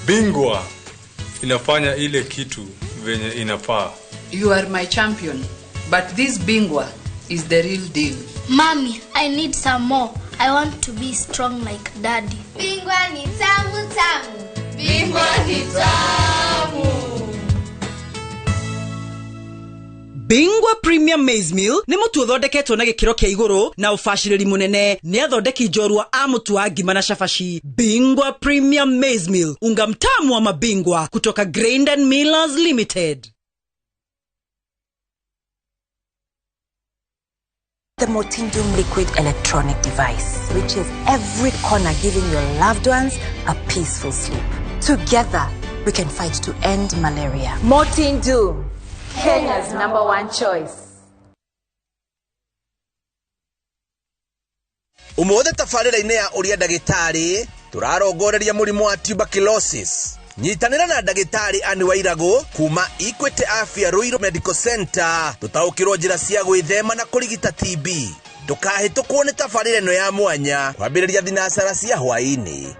Bingwa inafanya ile kitu venye inafaa. You are my champion, but this Bingwa is the real deal. Mommy, I need some more. I want to be strong like daddy. Bingwa ni tamu tamu. Bingwa ni tamu. Bingwa Premium Maize Meal ni mutu uthondeketwo na gikiro kia iguru na ufashiriri munene ni athondeki njorua a mutu wa ngima na shafashi. Bingwa Premium Maize Meal, unga mtamu wa mabingwa kutoka Grain and Millers Limited. The Motindum liquid electronic device reaches every corner, giving your loved ones a peaceful sleep. Together, we can fight to end malaria. Motindum, Kenya's #1 choice. Umuothe tafarira-ini ya uria ndagitari turarongoreria murimu wa tuberculosis. Nyitanira na ndagitari Ani Wairago kuma Equity Afya Ruiru Medical Center tutaukirwo njira cia gwithema na kurigita TB. Ndukahitukwo ni tafarira ino ya mwanya kwambiriria thinacara cia hwaini.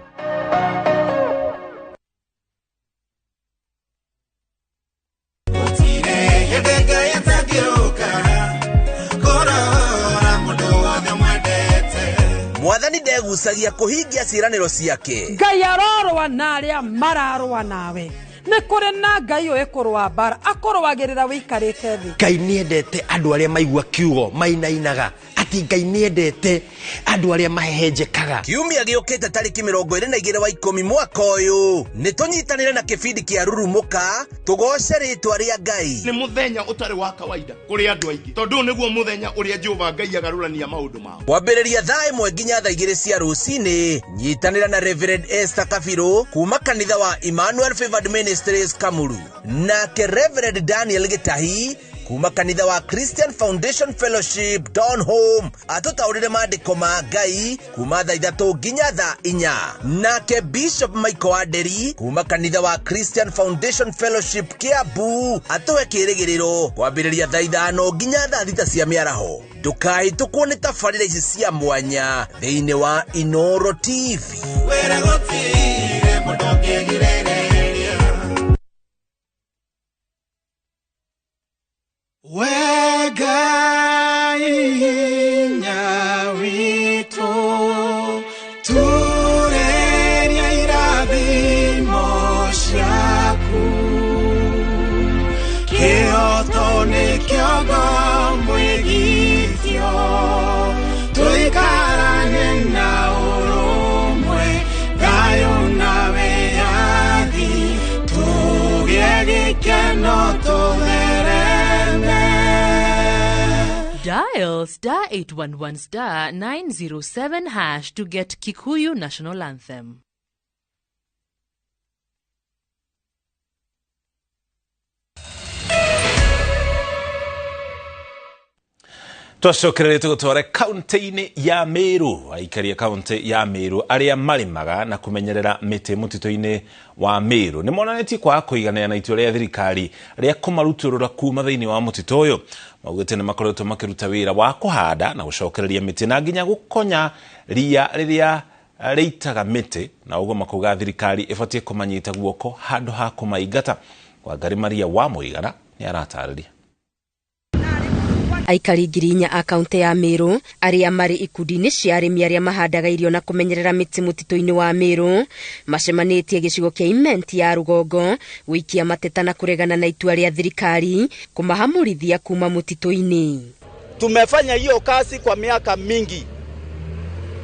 Mwathani ndegucagia kuhingia ciraniro ciake. Ngai arorwa na aria mararwa nawe. Ni kuri na Ngai uyu kurwa bara akorwagirira wikarite thi. Ngai niendete andu aria maigua kiugo mainainaga. Ati Ngai niendete andu aria mahehenjekaga. Kiumia giukite tariki 22 wa 10 mwaka uyu ni tunyitanire na kibindi kia Rurumuka tugoce ritwa ria Ngai. Ni muthenya utari wa kawaida kuri andu aingi tondu niguo muthenya uria Jehova Ngai agarurania maundu mao. Wambiriria thaa 1 nginya thaa 2 cia rucini nyitanira na Reverend Esther Kafiro kuma kanitha wa Emmanuel Favored Ministries Kamuru, nake Reverend Daniel Gitahi kuma kanitha wa Christian Foundation Fellowship Down Home atutaurire maandiko ma Ngai kuma thaa 3 nginya thaa 4, nake Bishop Michael Aderi kuma kanitha wa Christian Foundation Fellowship Kiambu atuhe kirigiriro kwambiriria thaa 5 nginya thaa 6 cia miaraho. Ndukahitukwo ni tafarira ici cia mwanya thiini wa Inoro TV. Wera gotire mudokegirere Wegai nyawito tureria irathimo ciaku kioto ni kiogo mwigithio tuikarane na urumwe thayo na wiathi tugie gikeno tuthereme. Dial *811*907# to get Kikuyu National Anthem. Twacokerere tugutware kaunti-ini ya Meru. Aikaria kaunti ya Meru aria marimaga na kumenyerera miti mutito-ini wa Meru ni monanetie kwa kuiganana na itua ria thirikari ria kumaruturura kuma thiini wa mutito uyu. Maugite ni makoretwo makiruta wira wa kuhanda na gucokereria miti na nginya gukonya ria riria reitaga miti, na uguo makuga thirikari ibatie kumanyita guoko handu ha kumaingata. Kwa Ngari Maria wa Muigana ni aratariria. Aikari ngiri 4 a kaunti ya Meru aria mari ikundi-ini cia arimi aria mahandaga irio na kumenyerera miti mutito-ini wa Meru macemanitie gicigo kia Imenti ya Rugongo wikia mateta na kuregana na itua ria thirikari kumahamurithia kuma mutito-ini. Tumefanya hiyo kazi kwa miaka mingi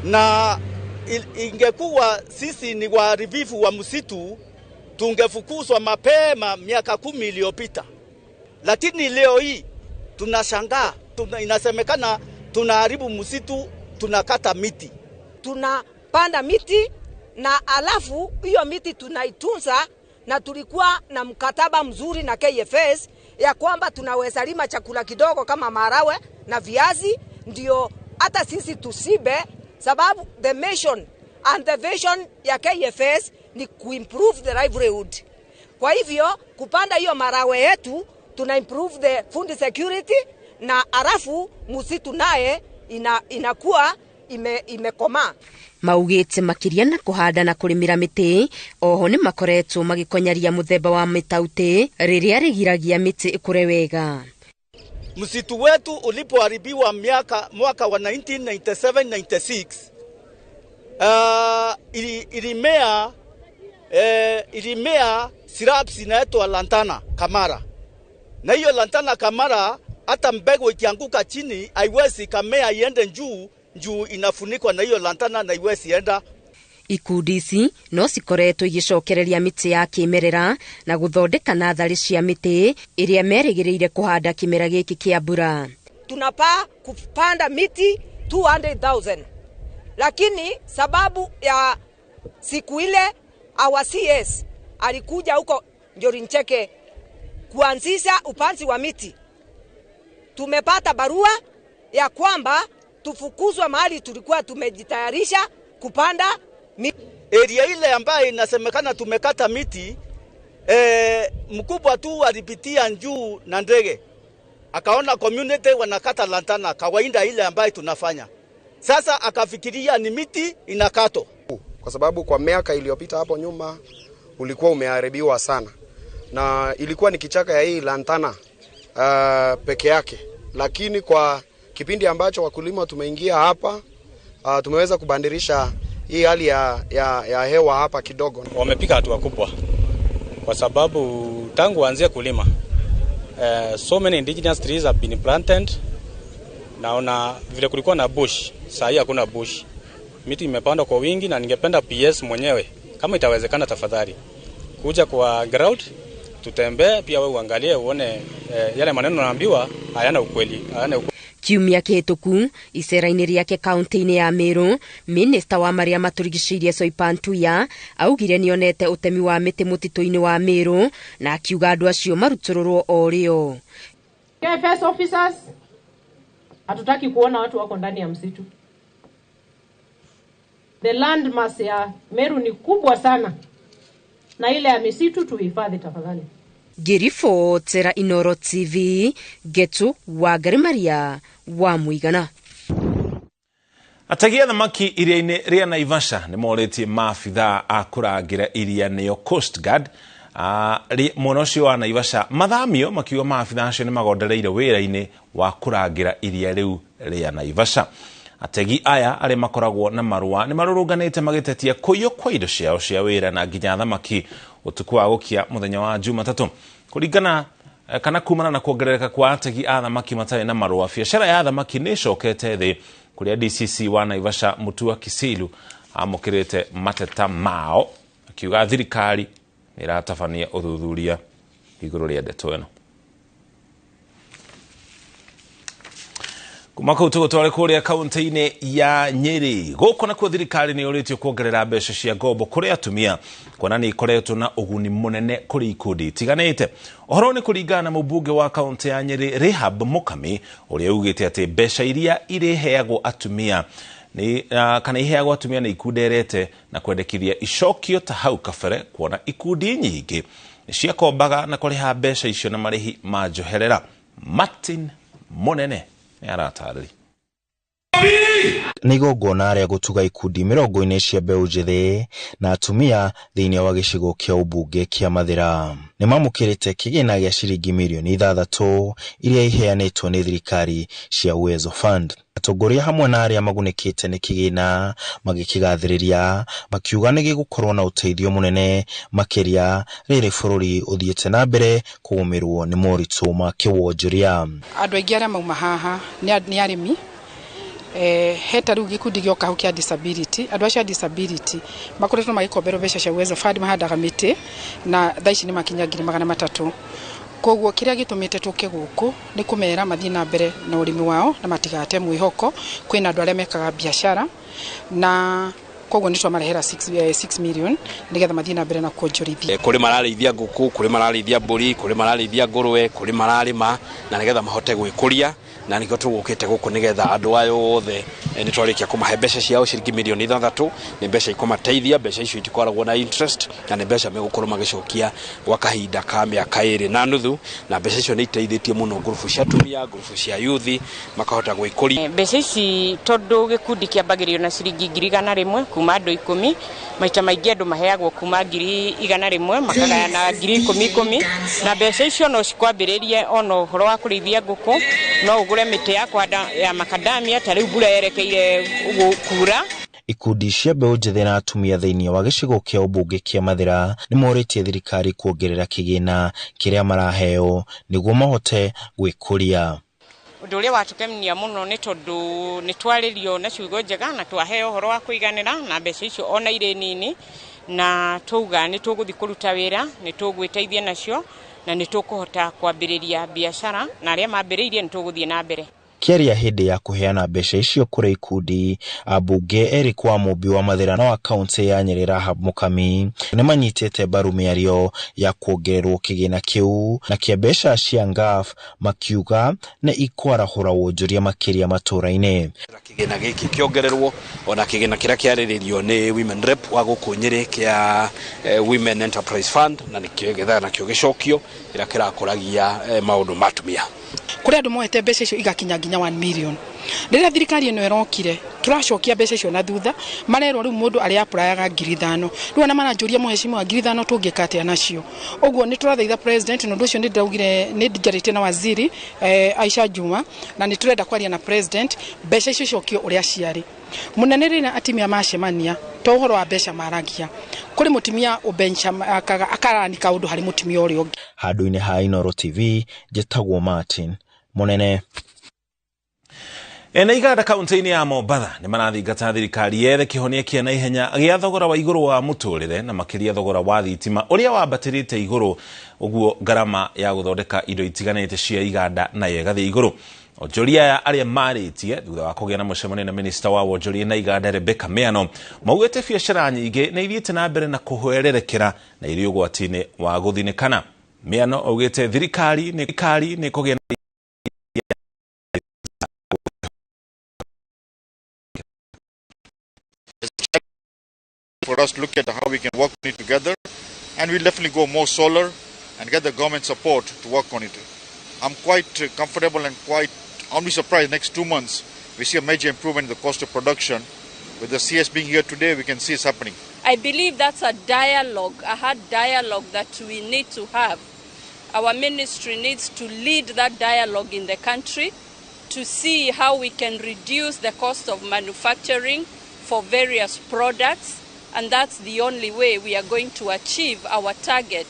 na ingekuwa sisi ni waharibifu wa msitu tungefukuzwa mapema miaka 10 iliyopita, lakini leo hii tunashangaa, inasemekana tunaharibu msitu, tunakata miti, tunapanda miti na alafu hiyo miti tunaitunza, na tulikuwa na mkataba mzuri na KFS ya kwamba tunaweza lima chakula kidogo kama marawe na viazi, ndio hata sisi tusibe, sababu the mission and the vision ya KFS ni kuimprove the livelihood. Kwa hivyo kupanda hiyo marawe yetu tuna improve the food security, na arafu msitu naye inakuwa imekoma. Maugite makiria na kuhanda na kurimira miti oho ni makoretwo magikonyaria muthemba wa mitauti riria rigiragia miti ikure wega. Msitu wetu ulipoharibiwa mwaka wa 1997-96 ilimea shrubs inaitwa lantana kamara, na hiyo lantana kamara hata mbegu ikianguka chini haiwezi kamea iende juu inafunikwa na hiyo lantana na haiwezi enda. Ikundi ici no cikoretwo igicokereria miti ya kimerera na guthondeka nathari cia miti iria merigiriire kuhanda kimera giki kia mbura. Tunapaa kupanda miti 200,000, lakini sababu ya siku ile our CS alikuja huko Njorincheke kuanzisha upanzi wa miti, tumepata barua ya kwamba tufukuzwa mahali tulikuwa tumejitayarisha kupanda miti. Area ile ambayo inasemekana tumekata miti, mkubwa tu alipitia juu na ndege, akaona community wanakata lantana kawaida ile ambayo tunafanya. Sasa akafikiria ni miti inakato. Kwa sababu kwa miaka iliyopita hapo nyuma ulikuwa umeharibiwa sana, na ilikuwa ni kichaka ya hii lantana peke yake, lakini kwa kipindi ambacho wakulima tumeingia hapa tumeweza kubandirisha hii hali ya hewa hapa kidogo. Wamepiga hatua kubwa kwa sababu tangu anze kulima so many indigenous trees have been planted. Naona vile kulikuwa na bush, sasa hakuna bush. Miti imepandwa kwa wingi, na ningependa PS mwenyewe kama itawezekana tafadhali kuja kwa ground tutembee pia wewe uangalie uone yale maneno naambiwa hayana ukweli. Kiumia kihituku icera-ini riake kaunti-ini ya Meru, minista wa maria maturigicirie Soipantuya augire nionete utemi wa miti mutito-ini wa Meru na akiuga andu acio marutururwo o rio. KFS officers, hatutaki kuona watu wako ndani ya msitu. The land mass ya Meru ni kubwa sana, na ile ya misitu tuhifadhi tafadhali. Girifo Tera Inoro TV, Getu wa Garimaria wa Muigana. Atagia thamaki iria-ini ria Naivasha ni moretie maabitha a kurangira iria niyo Coast Guard muno ucio wa Naivasha mathamio makiuga maabitha acio ni magondereire wira-ini wa kurangira iria riu ria Naivasha. Ategi aya aria makoragwo na marua ni marurunganite magitetia kuyo kwa indo ciao cia wira na nginya thamaki utuku wa gukia muthenya wa Jumatatu. Kuringana kana kumana na kuongerereka kwa ategi a thamaki matari na marua, biashara ya thamaki ni cokete thi, kuria DCC wa Naivasha Mutua Kisilu amukirite mateta mao akiuga thirikari iratabania uthuthuria iguru ria ndeto eno. Kumaka utugotware kuria kaunti-ini ya Nyeri guko na thirikari ni uritio kuongerera mbeca cia ngombo kuri atumia kwana ni ikoretwo na uguni munene kuri ikundi tiganite. Ohoro ni kuringana na mubunge wa kaunti ya Nyeri Rehab Mukami uria ugite ati mbeca iria ireheagwo atumia ni kana iheagwo atumia na ikunderete na kwendekithia icokio ta hau kabere, kuona ikundi nyingi ciakombaga na kuriha mbeca icio na marihi ma njoherera. Martin Monene aratarĩria. nĩ igongona rĩa gũtuga ikundi mĩrongo-inĩ cia mbeũ njĩthĩ na atumia thĩinĩ wa gĩcigo kĩa ũmbunge kĩa Mathĩra. Nĩ mamũkĩrĩte kĩgĩna gĩa ciringi mirioni 6 iria iheanĩtwo nĩ thirikari cia Uwezo Fund. Atongoria hamwe na arĩa magunĩkĩte nĩ kĩgĩna magĩkĩgathĩrĩria makiuga nĩ gĩgũkorwo na ũteithio mũnene makĩria rĩrĩ bũrũri ũthiĩte na mbere kũgũmĩrwo nĩ moritũ ma kĩwonjoria. Andũ aingĩ arĩa mauma haha nĩ arĩmi heta rĩu gĩkundi gĩoka hau kĩa disability. Andũ acio a disability makoretwo magĩkomberwo mbeca cia Uwezo Fund mahandaga mĩtĩ na thaa ici nĩ makinya 300,000. Koguo kĩrĩa gĩtũmĩte tũke gũkũ nĩ kũmera mathiĩ na mbere na ũrĩmi wao na matigate mwĩhoko kwĩna andũ arĩa mekaga biacara na koguo nĩ twamarehera 6 million nĩgetha mathiĩ na mbere na kuonjorithia. Kũrĩ mararĩithia ngũkũ, kũrĩ mararĩithia mbũri, kũrĩ mararĩithia ngũrũwe, kũrĩ mararĩma na nĩgetha mahote gwĩkũria na nĩkĩo tũgũkĩte gũkũ nĩgetha andũ ayo othe nĩ twarĩkia kũmahe mbeca ciao ciringi mirioni 6. Nĩ mbeca ikũmateithia, mbeca icio itikoragwo na interest na nĩ mbeca megũkorwo magĩcokia gwa kahinda ka mĩaka 2.5 na mbeca icio nĩ iteithĩtie mũno ngurubu cia atumia, ngurubu cia youth makahota gwĩkũria. Mbeca ici tondũ gĩkundi kĩambagĩrĩrio na ciringi 100 kuma andũ 10, maita maingĩ andũ maheagwo kuma 100 makagayana 10,000 na mbeca icio no cikwambĩrĩrie ona ũhoro wa kũrĩithia ngũkũ, no ũgũre mĩtĩ ya makadamia ta rĩu mbura yerekeire kura. Ikundi cia mbeũ njĩthĩ na atumia thĩinĩ wa gĩcigo kĩa ũmbunge kĩa Mathĩra nĩ morĩtie thirikari kuongerera kĩgĩna kĩrĩa maraheo nĩguo mahote gwĩkũria. Ũndũ ũrĩa watũkenia mũno nĩ tondũ nĩ twarĩrio na ciugo njega na twaheo ũhoro wa kũiganĩra na mbeca icio ona irĩ nini na tuga nĩ tũgũthiĩ kũruta wĩra, nĩ tũgwĩteithia nacio na nĩ tũkũhota kwambĩrĩria biacara na arĩa mambĩrĩirie nĩ tũgũthiĩ na mbere. Kĩaria hĩndĩ ya kũheana mbeca icio kũrĩ ikundi, ambunge Eric wa Mũmbi wa Mathĩra na wa kaunti ya Nyeri Rahab Mũkami nĩ manyitĩte mbaru mĩario ya kuongererwo kĩgĩna kĩu na kĩa mbeca cia ngaf makiuga nĩ ikwarahũra wonjoria makĩria matũra-inĩ. Kĩgĩna gĩkĩ kĩongererwo ona kĩgĩna kĩrĩa kĩarĩrĩrio nĩ Women Rep wa gũkũ Nyeri kĩa Women Enterprise Fund na nĩkĩo nakĩo gĩcokio kĩrĩa kĩrakũragia maũndũ ma atumia. Kũrĩ andũ mohete mbeca icio igakinya nginya 1 million. Rĩrĩa thirikari ĩno ĩrokire tũracokia mbeca icio na thutha, marerwo rĩu mũndũ arĩa apurayaga 5,000 rĩu ona maranjũria mũhecimu wa 5,000 tũngĩka atĩa nacio. Ũguo nĩ tũrathaitha president na ũndũ ũcio nĩ ndaugire nĩ njarĩtie na waziri Aisha Juma na nĩ tũrenda kwaria na president mbeca icio icokio ũrĩa ciarĩ. Mũnene rĩna atimia macemania to ũhoro wa mbeca maragia. Kũrĩ mũtimia ũbencha akarani kaũndũ harĩ mũtimia ũrĩa ũngĩ. Handũ-inĩ ha Inooro TV njĩtagwo Martin Mũnene. Ene iganda kaunti-inĩ ya Mombatha nĩ marathingata thirikari yethe kĩhonia kĩa na ihenya gĩa thogora wa igũrũ wa mũtũrĩre na makĩria thogora wa thitima ũrĩa wambatĩrĩte igũrũ, ũguo ngarama ya gũthondeka indo itiganĩte cia iganda na yegathiĩ igũrũ. Onjoria ya arĩa marĩtie thutha wa kũgĩa na mũcemanio na minista wa wonjoria na iganda Rebecca Miano maugĩte biacara nyingĩ nĩ ithiĩte na mbere na kũhwererekera na irĩ ũgwati-inĩ wa gũthinĩkana. Miano augĩte thirikari nĩ kũgĩa for us to look at how we can work on it together, and we'll definitely go more solar and get the government support to work on it. I'm quite comfortable and I'll be surprised next 2 months we see a major improvement in the cost of production. With the CS being here today, we can see it's happening. I believe that's a hard dialogue that we need to have. Our ministry needs to lead that dialogue in the country to see how we can reduce the cost of manufacturing for various products, and that's the only way we are going to achieve our target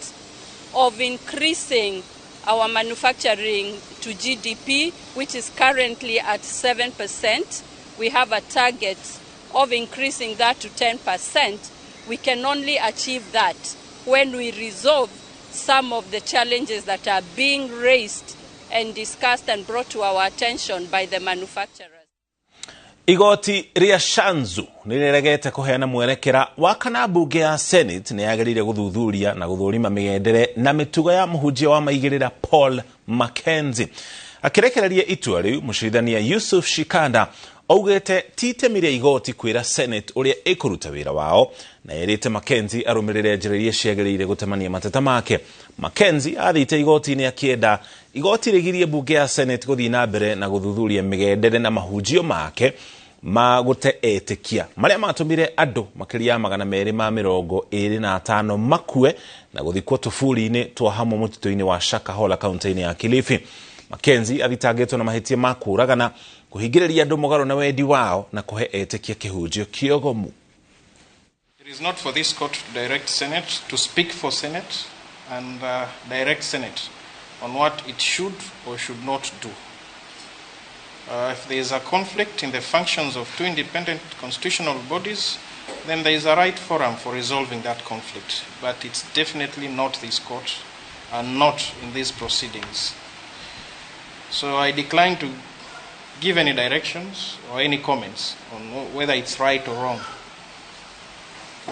of increasing our manufacturing to GDP, which is currently at 7%. We have a target of increasing that to 10%. We can only achieve that when we resolve some of the challenges that are being raised and discussed and brought to our attention by the manufacturers. Igoti ria Shanzu nĩrĩregete kũheana mwerekera wa kana bunge ya Senate nĩyagĩrĩire gũthuthuria na gũthũrima mĩgendere na mĩtugo ya mũhunjia wa maigĩrĩra Paul Mackenzie. Akĩrekereria itua rĩu mũcirithania Yusuf Shikanda augĩte titemi rĩa igoti kwĩra Senate ũrĩa ĩkũruta wĩra wao na erĩte Mackenzie arũmĩrĩre njĩra iria ciagĩrĩire gũtemania mateta make. Mackenzie athĩte igoti-inĩ akĩenda igoti rĩgirie bunge ya Senate gũthiĩ na mbere na gũthuthuria mĩgendere na mahunjio make magute etekia maria matumire andu makiria 225 makue na guthikwo tufuri-ini twa hamwe mutito-ini wa Shakahola kaunti-ini ya Kilifi. Mackenzie athitangitwo na mahitia makuragana kuhingiriria andu mugaro na wendi wao na kuhe etekia kihunjio kiogomu. It is not for this court to direct Senate, to speak for Senate and direct Senate on what it should or should not do. If there is a conflict in the functions of two independent constitutional bodies, then there is a right forum for resolving that conflict. But it's definitely not this court and not in these proceedings. So I decline to give any directions or any comments on whether it's right or wrong.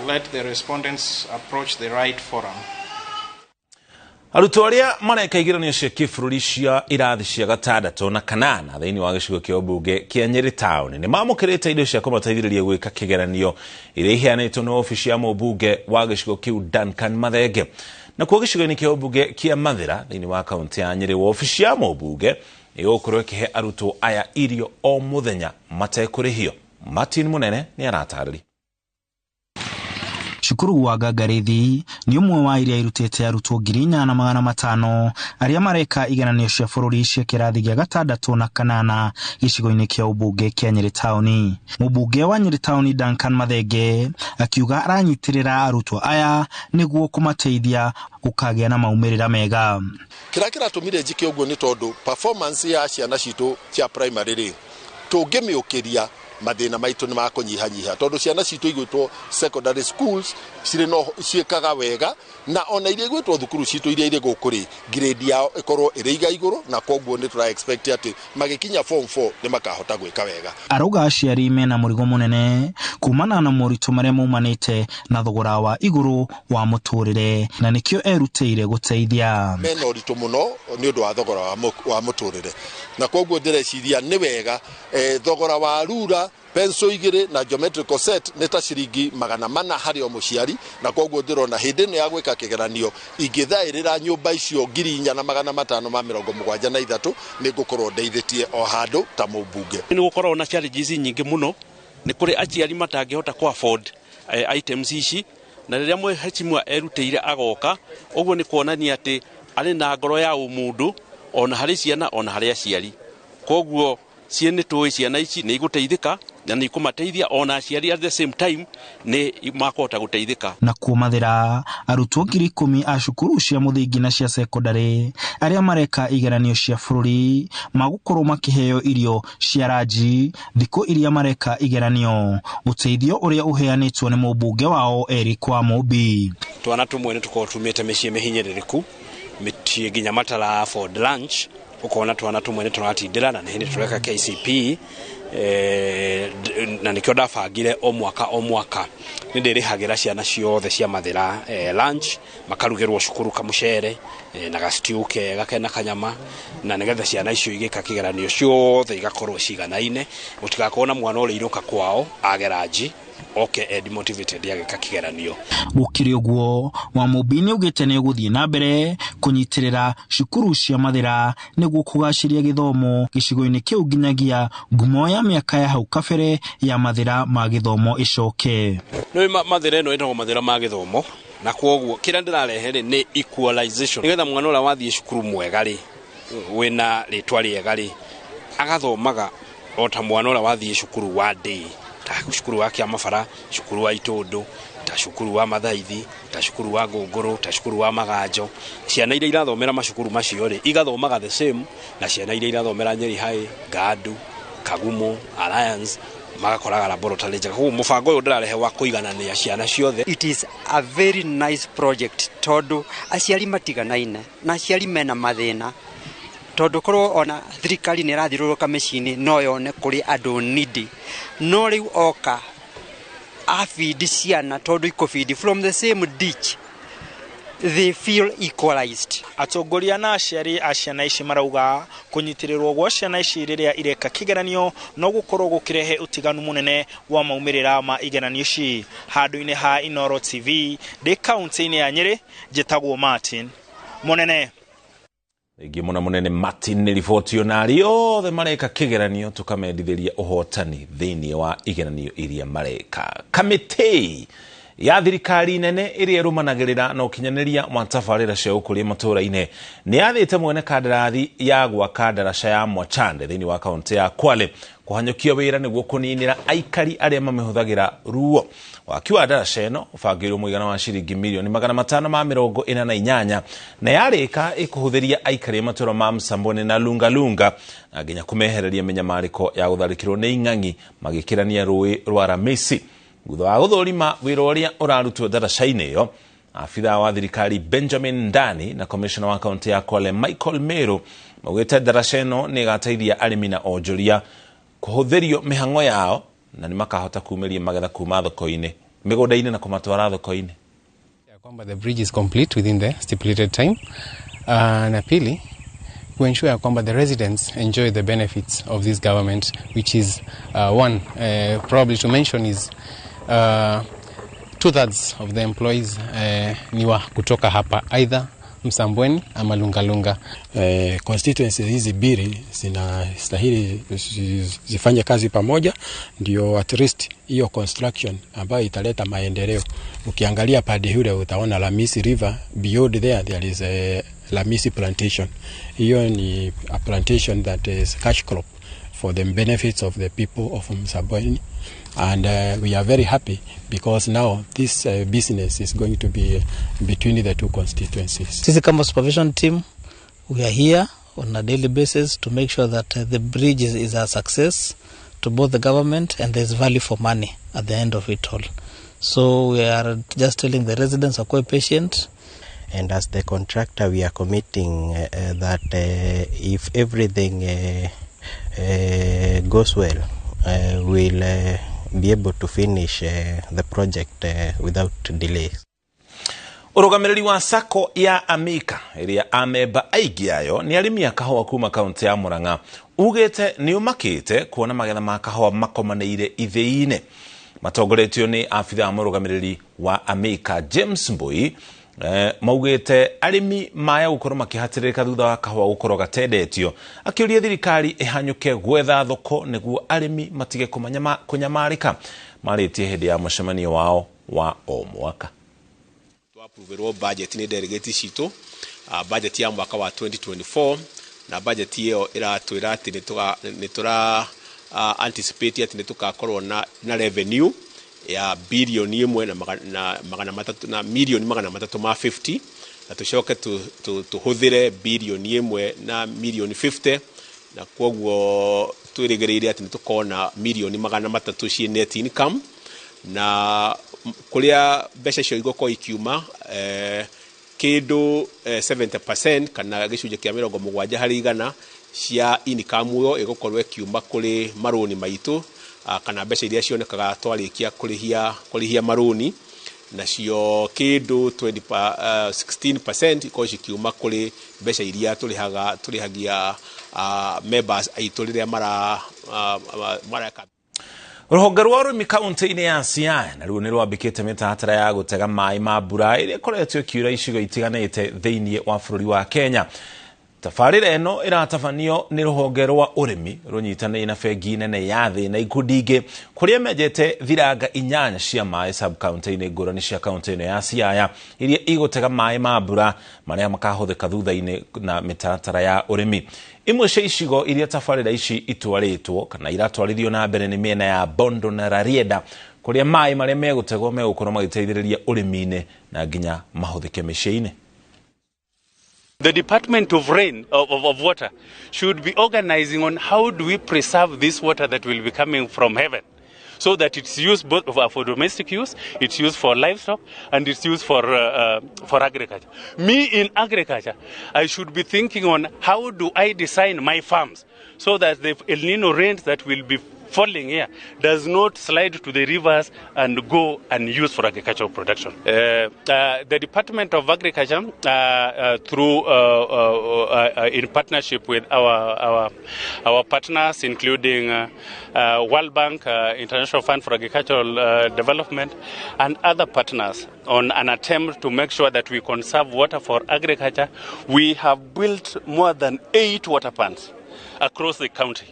Let the respondents approach the right forum. Aruto aria mareka igiranio cia kibũrũri cia irathi cia gatandatu na kanana thiini wa gĩcigo kĩa ũmbunge kĩa Nyeri Town ni mamũkĩrĩte indo cia kũmateithĩrĩria gwĩka kĩgeranio iria iheanĩtwo na ofici ya mũmbunge wa gĩcigo kĩu Duncan Mathenge. Na kwa gĩcigo-inĩ kĩa ũmbunge kĩa Mathira thiini wa kaunti ya Nyeri, ofici ya mũmbunge ĩgũkorwo ĩkĩhe arutwo aya irio o mũthenya matekũrĩhio. Martin Munene ni aratarĩria. Cukuru wa Gagarithi ni umwe wa iria irutete arutwo 8,500 aria mareka igeranio cia bũrũri cia kĩrathi gĩa gatandatu na kanana gĩcigo-inĩ kĩa ũmbunge kĩa Nyeri Town. Mũmbunge wa Nyeri Town Duncan Mathenge akiuga aranyitirĩra arutwo aya nĩguo kũmateithia gũkagĩa na maumĩrĩra mega. Kĩratumire njike ũguo nĩ tondũ performance ya ciana citũ cia primary rĩ tũngĩmĩũkĩria mathina maitũ nĩ makũnyihanyiha tondu ciana citũ igwĩtwo secondary schools cirĩ no ciĩkaga wega na ona iria igwĩtwo thukuru citũ iria irĩ gũkũ rĩ grade yao ĩkorwo ĩrĩ igũrũ na koguo nĩ tũra expect atĩ magĩkinya form 4 nĩ makahota gwĩka wega. Arauga aciari mena mũrigo mũnene kumana na moritũ marĩa maumanĩte na thogora wa igũrũ wa mũtũrĩre na nĩkĩo erutĩire gũteithia. Mena ũritũ mũno nĩ ũndũ wa thogora wa mũtũrĩre na koguo ndĩreciria nĩ wega thogora wa rura pencil 2 na geometrical set nĩ ta ciringi 400 harĩ o mũciari na koguo ndĩrona hĩndĩ ĩno ya gwĩka kĩgeranio ingĩthaĩrĩra nyũmba icio 4,573 nĩ ngũkorwo ndeithĩtie o handũ ta mũmbunge. Nĩ gũkorwo na challenges nyingĩ mũno nĩ kũrĩ aciari matangĩhota ku afford items ici na rĩrĩa mheshimiwa erutĩire agoka ũguo nĩ kuonania atĩ arĩ na ngoro ya ũmũndũ ona harĩ ciana ona harĩ aciari. Koguo ciene tũĩ ciana ici nĩ igũteithĩka na nĩ ikumateithia ona aciari at the same time nĩ makota gũteithĩka. Na kuomathĩra arutwo 10,000 a cukuru cia mũthingi na cia secondary arĩa mareka igeranio cia bũrũri magũkorwo makĩheo irio cia ranji thikũ iria mareka igeranio, ũteithio ũrĩa ũheanĩtwo nĩ mũmbunge wao Eric wa Mũmbi. Twana tũmwe nĩ tũkorwo tumĩte mĩciĩ mĩhinyĩrĩrĩku mĩciĩ nginya matala for lunch ukona twana tumwe nĩ tũratindĩra na nĩ tũreka KCP na nĩkĩo ndabangire o mwaka nĩ ndĩrĩhagĩra ciana ciothe cia Mathira lunch makarugĩrwo cukuru kamucere na gastiu kega kena kanyama na nĩgetha ciana icio igĩka kĩgeranio ciothe igakorwo ciganaine gũtigakorwo na mwana ũrĩa iroka kwao ageraji demotivated yagĩka kĩgeranio. Gũkĩrĩ ũguo wa Mũmbi nĩ ugĩte nĩ ũgũthiĩ na mbere kũnyitĩrĩra cukuru cia Mathira nĩguo kũgacĩria gĩthomo gĩcigo-inĩ kĩu nginyagia ngumo ya mĩaka ya hau kabere ya Mathira ma gĩthomo ĩcoke. Nĩ Mathira ĩno ĩtagwo Mathira ma gĩthomo na kwoguo kĩrĩa ndĩrarehe nĩ equalization nĩgetha mwana ũrĩa wathiĩ cukuru mwega rĩ wĩna rĩtwa rĩega rĩ agathomaga o ta mwana ũrĩa wathiĩ cukuru wa day ta cukuru wa Kĩamabara, cukuru wa Itundu, ta cukuru wa Mathaithi, ta cukuru wa Ngũngũrũ, ta cukuru wa Maganjo. Ciana iria irathomera macukuru macio rĩ igathomaga the same na ciana iria irathomera Nyeri High, Gandu, Kagumo, Alliance magakoraga laboratory njega. Huu mũbango ũyũ ndĩrarehe wa kũiganania ciana ciothe. It is a very nice project tondu aciari matiganaine na aciari mena mathĩna tondu korwo ona thirikari nĩ ĩrathiũrũrũka mĩciĩ-inĩ no yone kũrĩ andũ needy no rĩu oka afeed ciana tondu ikofeed from the same ditch they feel equalized. Atongoria na aciari a ciana ici marauga kunyitirĩrwo gwa ciana ici rĩrĩa ireka kĩgeranio no gũkorwo gũkĩrehe ũtiganu mũnene wa maumĩrĩra ma igeranio ici. Handũ-inĩ ha Inoro TV ndĩ kaunti-inĩ ya Nyeri njĩtagwo Martin Munene. Gimona munene Martin ni riboti onari othe mareka kigeranio tukamendithiria uhotani thiini wa igeranio iria mareka. Kamiti ya thirikari nene iria irumanagirira na ukinyaniria matabarira cia ukuria matura-ine ni yathite mwene kandarathi ya gwaka ndaraca ya Mwachande thiini wa kaunti ya Kwale kuhanyukia wira niguo kuninira aikari aria mamihuthagira ruo. Waki wa ndaraca ino ubangirwo muigana wa ciringi milioni 548 na yarika ikuhuthiria aikari matura ma Msambweni na Lungalunga na nginya kumehereria minyamariko ya gutharikirwo ni ing'ang'i magikirania rui rwa Ramisi. Thutha wa guthurima wira uria urarutwo ndaraca-ini iyo, afitha wa thirikari Benjamin Ndani na commissioner wa kaunti ya Kwale Michael Meru maugite ndaraca ino ni igateithia arimi na onjoria kuhuthirio mihang'o yao na ni makahota kumeria magetha kuma thoko-ini migunda-ini na kumatwara thoko-ini. Kwamba the bridge is complete within the stipulated time, na pili to ensure kwamba the residents enjoy the benefits of this government, which is one probably to mention is 2/3 of the employees ni wa kutoka hapa either Msambweni ama Lungalunga. Constituencies hizi biri zinastahili zifanye kazi pamoja ndio at least hiyo construction ambayo italeta maendeleo. Ukiangalia pande hule utaona Lamisi River, beyond there is a Lamisi plantation. Hiyo ni a plantation that is cash crop for the benefits of the people of Msambweni. And we are very happy because now this business is going to be between the two constituencies. Sisi kama supervision team, we are here on a daily basis to make sure that the bridge is a success to both the government and there is value for money at the end of it all. So we are just telling the residents are quite patient. And as the contractor, we are committing that if everything goes well, we'll be able to finish the project without delays. Urugamiriri wa sako ya Amika iria ameba aigi ayo ni arimi akahoa kuma kaunti ya Murang'a ugete ni umakite kuona magetha ma kahoa makomaneire ithei-ine. Matongoretio ni afitha wa murugamiriri wa Amika James Mbui maugite arimi maya gukorwo makihatirika thutha wa kahoa gukorwo gatendetio, akiuria thirikari ihanyuke gwetha thoko niguo arimi matige kunyamarika. Maritie hindi ya mucemanio wao wa o mwaka. Twapuverwo budget ni delegate citu, budget ya mwaka wa 2024 na budget hiyo iratwira ati nitura anticipate ati nitugakorwo na revenue ya bilioni 1 na milioni 350 na tucoke tuhuthire bilioni 1 na milioni 50 na kwoguo twirigereire ati nitukona milioni 300 cia net income na kuria mbeca cio igoko ikiuma kindu 70% kana gicunje kia 70 hari igana cia income yo igokorwo ikiuma kuri maroni maitu kana mbeca iria cionekaga twarikia kurihia maroni nacio kindu 16% ikoci kiuma kuri mbeca iria turihagia members aitu riria maraka. Ruhonge rwa urimi kaunti-ini ya Siaya na ruo ni rwambikite mitaratara ya gutega mai ma mbura iria ikoretwo ikiura icigo itiganite thiini wa bururi wa Kenya. Tafarira eno iratafanio ni ruhonge rwa urimi runyitanire na bengi nene ya thi na ikundi ingi kuria mejete thiranga 8 cia mai sub county-ini ngurani cia kaunti-ini ya Siaya iria igutega mai ma mbura maria makahuthika thutha-ini na mitaratara ya urimi. Imwe cia icigo iria tafarira ici itwaritwo kana iratwarithio na mbere ni miena ya Bondo na Rarieda kuria mai maria megutegwo megukorwo magiteithiriria urimi-ini na nginya mahuthike micii-ini. The Department of Water should be organizing on how do we preserve this water that will be coming from heaven so that it's used both for domestic use, it's used for livestock, and it's used for agriculture. Me in agriculture, I should be thinking on how do I design my farms so that the El Nino rains that will be falling here does not slide to the rivers and go and use for agricultural production. The Department of Agriculture, through in partnership with our partners, including World Bank, International Fund for Agricultural Development, and other partners, on an attempt to make sure that we conserve water for agriculture, we have built more than 8 water plants across the county.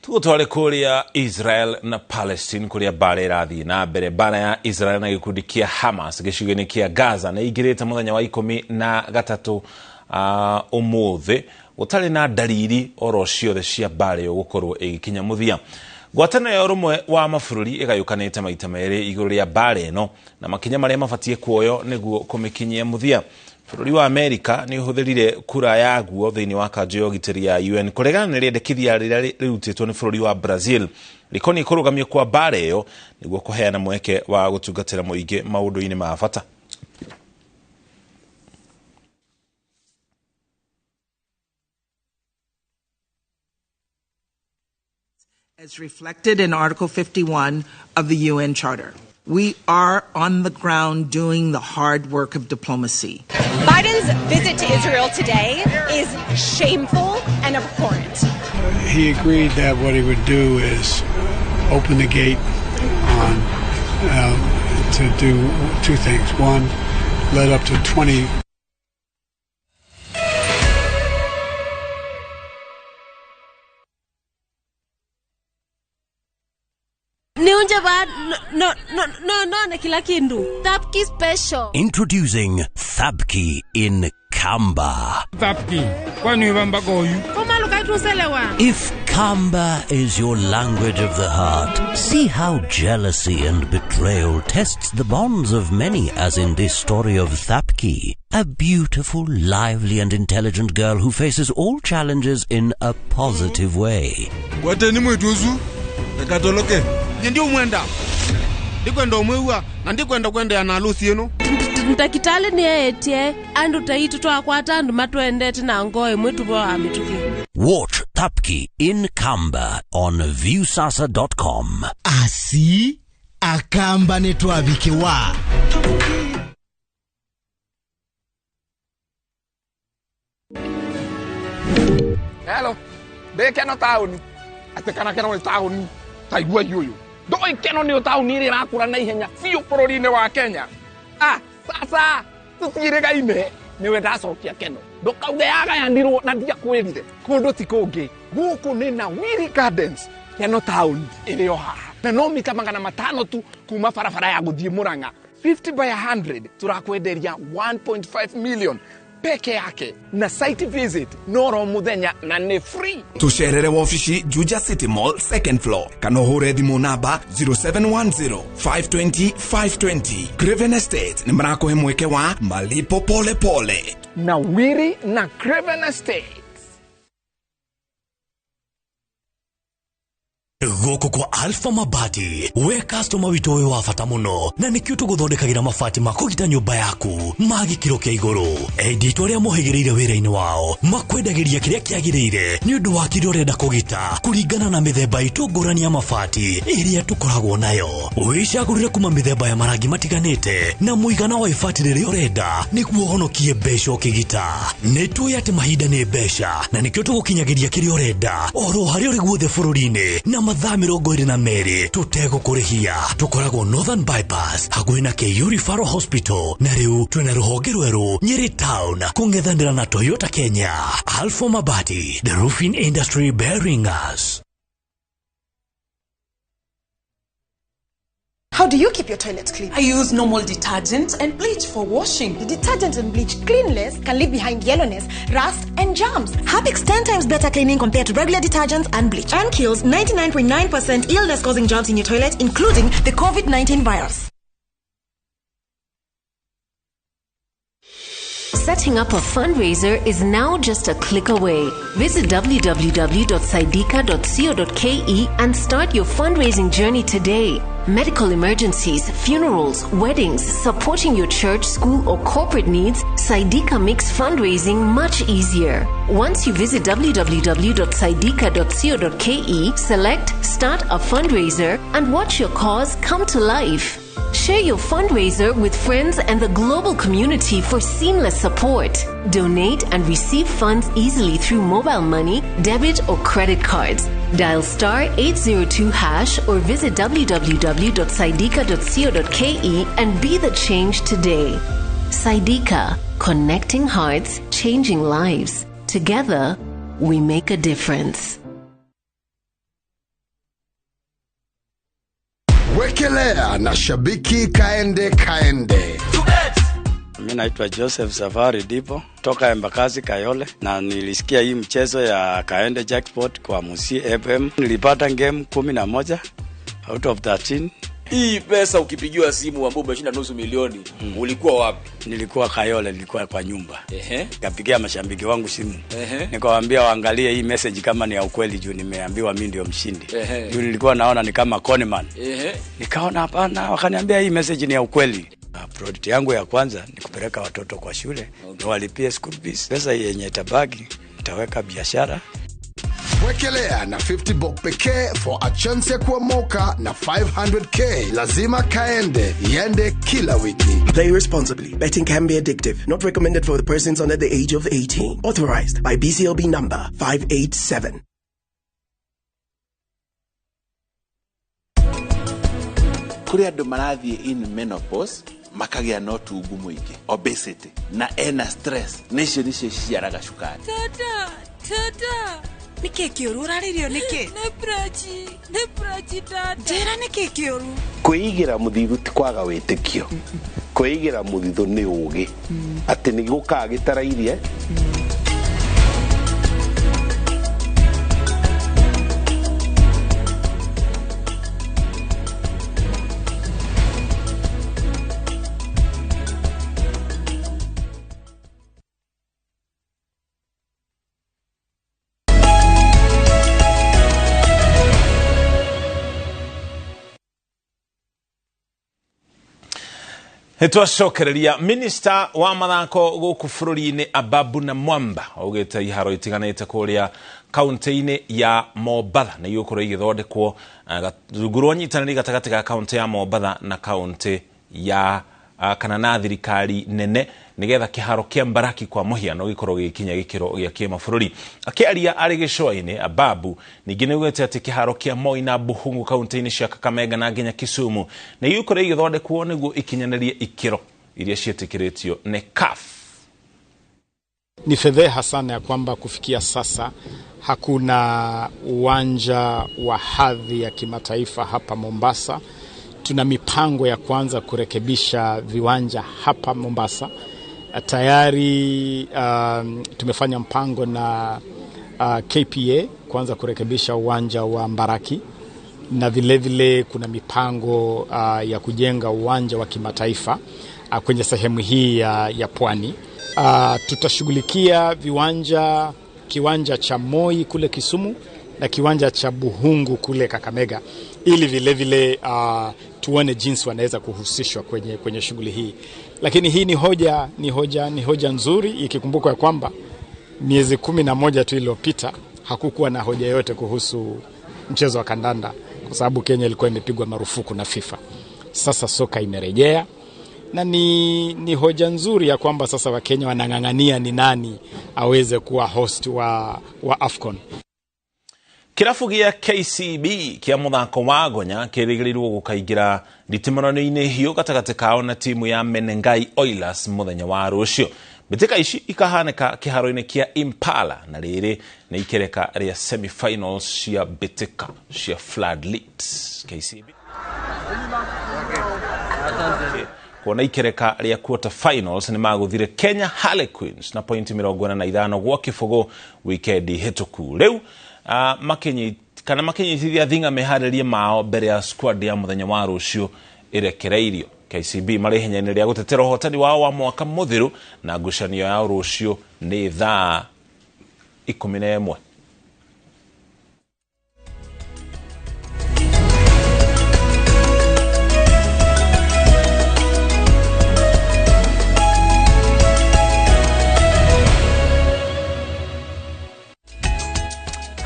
Tugotware kuria Israel na Palestine kuria bara irathi na mbere. Bara ya Israel na gikundi kia Hamas gicigo-ini kia Gaza na igirite muthenya wa 13 umuthi gutari na dalili oro ciothe cia bara yo gukorwo igikinya muthia. Gwatana ya rumwe wa mabũrũri igayukanite maita meri iguru ria bara ino na makinya maria mabatie kuoyo niguo kumikinyia muthia. Bũrũri wa Amerika ni uhuthirire kura ya guo thiini wa kanjo ya ugitiri ya UN kuregana na riendekithia riria rirutitwo ni bũrũri wa Brazil likoni kurugamio kwa bara iyo niguo kuheana mweke wa gutungatira muingi maundu-ini ma bata. As reflected in Article 51 of the UN Charter. We are on the ground doing the hard work of diplomacy. Biden's visit to Israel today is shameful and abhorrent. He agreed that what he would do is open the gate to do 2 things. One, let up to 20. Introducing Thabki in Kamba. If Kamba is your language of the heart, see how jealousy and betrayal tests the bonds of many, as in this story of Thabki, a beautiful, lively and intelligent girl who faces all challenges in a positive way. Ndio mwenda ndikwenda umwewa na ndikwenda kwenda na luthi eno ntakitale ni etie andu taitu twakwata andu matwendete na ngoe mwetu bo amituki. Watch Thabki in Kamba on viewsasa.com. Asi akamba netwabikiwa. Hello, bekeno tauni atekana keno tauni taigua yoyo doi keno ni tauni ri rakura na ihenya fiu bũrũri-inĩ wa Kenya. Sasa tutirigaine ni wenda cokia keno ndukauge yagayanirwo na ndia kwirire kundu ti kungi guku ni na Wiri Gardens keno tauni iri o haha na no mita 500 tu kuma barabara ya guthie Murang'a 50 by 100 turakwenderia 1.5 million peke yake na site visit noro muthenya na ni free. Tusherere wafishi Juja City Mall 2nd floor kana hore thimu namba 0710 520 520. Craven Estate ni mrako hemweke wa malipo pole pole na Wiri na Craven Estate. Goko kwa Alpha Mabati, we customer wito we wafata muno na nikio tuguthondekagira mabati makugita nyumba yaku magikiro kia iguru. Editor ya mohegereire wira-ini wao makwendagiria kiria kiagirire ni undu wa kiria urenda kugita kuringana na mithemba itu ngurani ya mabati iria tukoragwo nayo. Wicagurire kuma mithemba ya marangi matiganite na muigana wa ibati riria urenda niguo honokie mbeca ukigita. Nitui ati mahinda ni mbeca na nikio tugukinyagiria kiria urenda oro haria uri guothe bũrũri-inĩ na mathaa 22 tutego kurihia. Tukoragwo Northern Bypass hakuhi na KU Referral Hospital na riu twina ruhonge rweru Nyeri Town kung'ethanira na Toyota Kenya. Alpha Mabati, the roofing industry bearing us. How do you keep your toilets clean? I use normal detergent and bleach for washing. The detergent and bleach cleanless can leave behind yellowness, rust, and germs. Harpic's 10 times better cleaning compared to regular detergents and bleach, and kills 99.9% illness-causing germs in your toilet, including the COVID-19 virus. Setting up a fundraiser is now just a click away. Visit www.saidika.co.ke and start your fundraising journey today. medical emergencies, funerals, weddings, supporting your church, school, or corporate needs, Saidika makes fundraising much easier. Once you visit www.saidika.co.ke, select Start a Fundraiser and watch your cause come to life. Share your fundraiser with friends and the global community for seamless support. Donate and receive funds easily through mobile money, debit, or credit cards. Dial *802# or visit www.saidika.co.ke and be the change today. Saidika, connecting hearts, changing lives. Together, we make a difference. Wekelea na shabiki kaende. Mimi naitwa Joseph Safari Dipo toka Embakasi Kayole, na nilisikia hii mchezo ya Kaende Jackpot kwa Musi FM. Nilipata game 11 out of 13. Hii pesa ukipigiwa simu ambapo umeshinda nusu milioni, ulikuwa wapi? Nilikuwa Kayole, nilikuwa kwa nyumba. Nikapigia mashabiki wangu simu. Nikawaambia waangalie hii message kama ni ya ukweli, juu nimeambiwa mimi ndio mshindi. Juu nilikuwa naona ni kama conman. Nikaona hapana, wakaniambia hii message ni ya ukweli. Project yangu ya kwanza ni kupeleka watoto kwa shule, na walipie school fees. Pesa yenye tabaki nitaweka biashara. Wekelea na 50 bob pekee for a chance ya kuomoka na 500k. Lazima kaende yende kila wiki. Play responsibly. Betting can be addictive. Not recommended for the persons under the age of 18. Authorized by BCLB number 587. Kuri andu marathie in menopause makagia no tungu muingi, obesity na ena stress, nicio ciaraga cukari. Tata niki kiuru uraririo niki ne prachi tata jera niki kiuru Kuigira muthithu ti kwaga witikio, kuigira muthithu ni ugi ati ni gukagitarairie. Twacokereria Minister wa mathako guku bururi-ini Ababu na Mwamba augite iharo itiganite kuria kaunti-ini ya Mombatha na igukuru igithondekwo rungu nyitaniri gatagati ga kaunti ya Mombatha na kaunti ya kana na thirikari nene nigetha kiharo kia Mbaraki kwa muhiano gikorwo gikinya gikiro gia kimabũrũri. Akiaria ari gicua-ini, Ababu ningi nigwete ati kiharo kia Moi na Buhungu kaunti-ini cia Kakamega na nginya Kisumu na igukuru igithondekwo niguo ikinyanirie ikiro iria cietikiritio ne CAF. Ni fedheha sana ya kwamba kufikia sasa hakuna uwanja wa hadhi ya kimataifa hapa Mombasa. Tuna mipango ya kwanza kurekebisha viwanja hapa Mombasa. Tayari tumefanya mpango na KPA kwanza kurekebisha uwanja wa Mbaraki, na vile vile kuna mipango ya kujenga uwanja wa kimataifa kwenye sehemu hii ya Pwani. Tutashughulikia kiwanja cha Moi kule Kisumu na kiwanja cha Buhungu kule Kakamega, ili vile vile tuone jinsi wanaweza kuhusishwa kwenye shughuli hii. Lakini hii ni hoja nzuri, ikikumbuka ya kwamba miezi 11 tu iliyopita hakukuwa na hoja yote kuhusu mchezo wa kandanda, kwa sababu Kenya ilikuwa imepigwa marufuku na FIFA. Sasa soka imerejea na ni hoja nzuri ya kwamba sasa Wakenya wanang'ang'ania ni nani aweze kuwa host wa AFCON. Kirafu gia KCB kia muthako wa Gonya kirigirirwo gukaingira nditimano-ini hiyo gatagati kao na timu ya Menengai Oilers muthenya wa rucio. Bitika ici ikahaneka kiharo-ini kia Impala na riri ni ikereka ria semi-finals cia bitika cia Floodlights. KCB kuona ikereka ria quarter finals ni maguthire Kenya Harlequins na pointi 45 gwa kifogo weekend hituku. Riu makinyithithia thinga meharirie mao mbere ya squad ya muthenya wa rucio irekereirio. KCB mari hinya-ini ria gutetera hotani wao wa mwaka muthiru na ngucanio ya rucio ni thaa 11.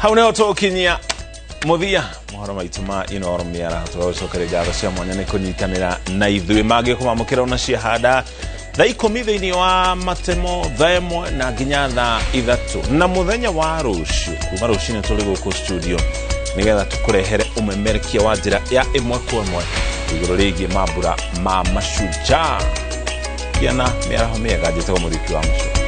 hau neho tũkinyia muthia mohoro maitũ ma Inoro Miara tũgũcokeria ngatho cia mwanya nĩ kũnyitanĩra na ithuĩ mangĩ kũmamũkĩra na ciahanda thaa 10 thĩinĩ wa matemo thaa 1 na nginya thaa 3 na mũthenya wa rũciũ kuma rũcinĩ tũrĩ gũkũ studio nĩgetha tũkũrehere ũmemerekia wa njĩra ya ĩmwe kwa ĩmwe igũrũ rĩgiĩ mambura ma mashujaa yana mĩaraho mĩega njĩtagwo mũthiki wa mũco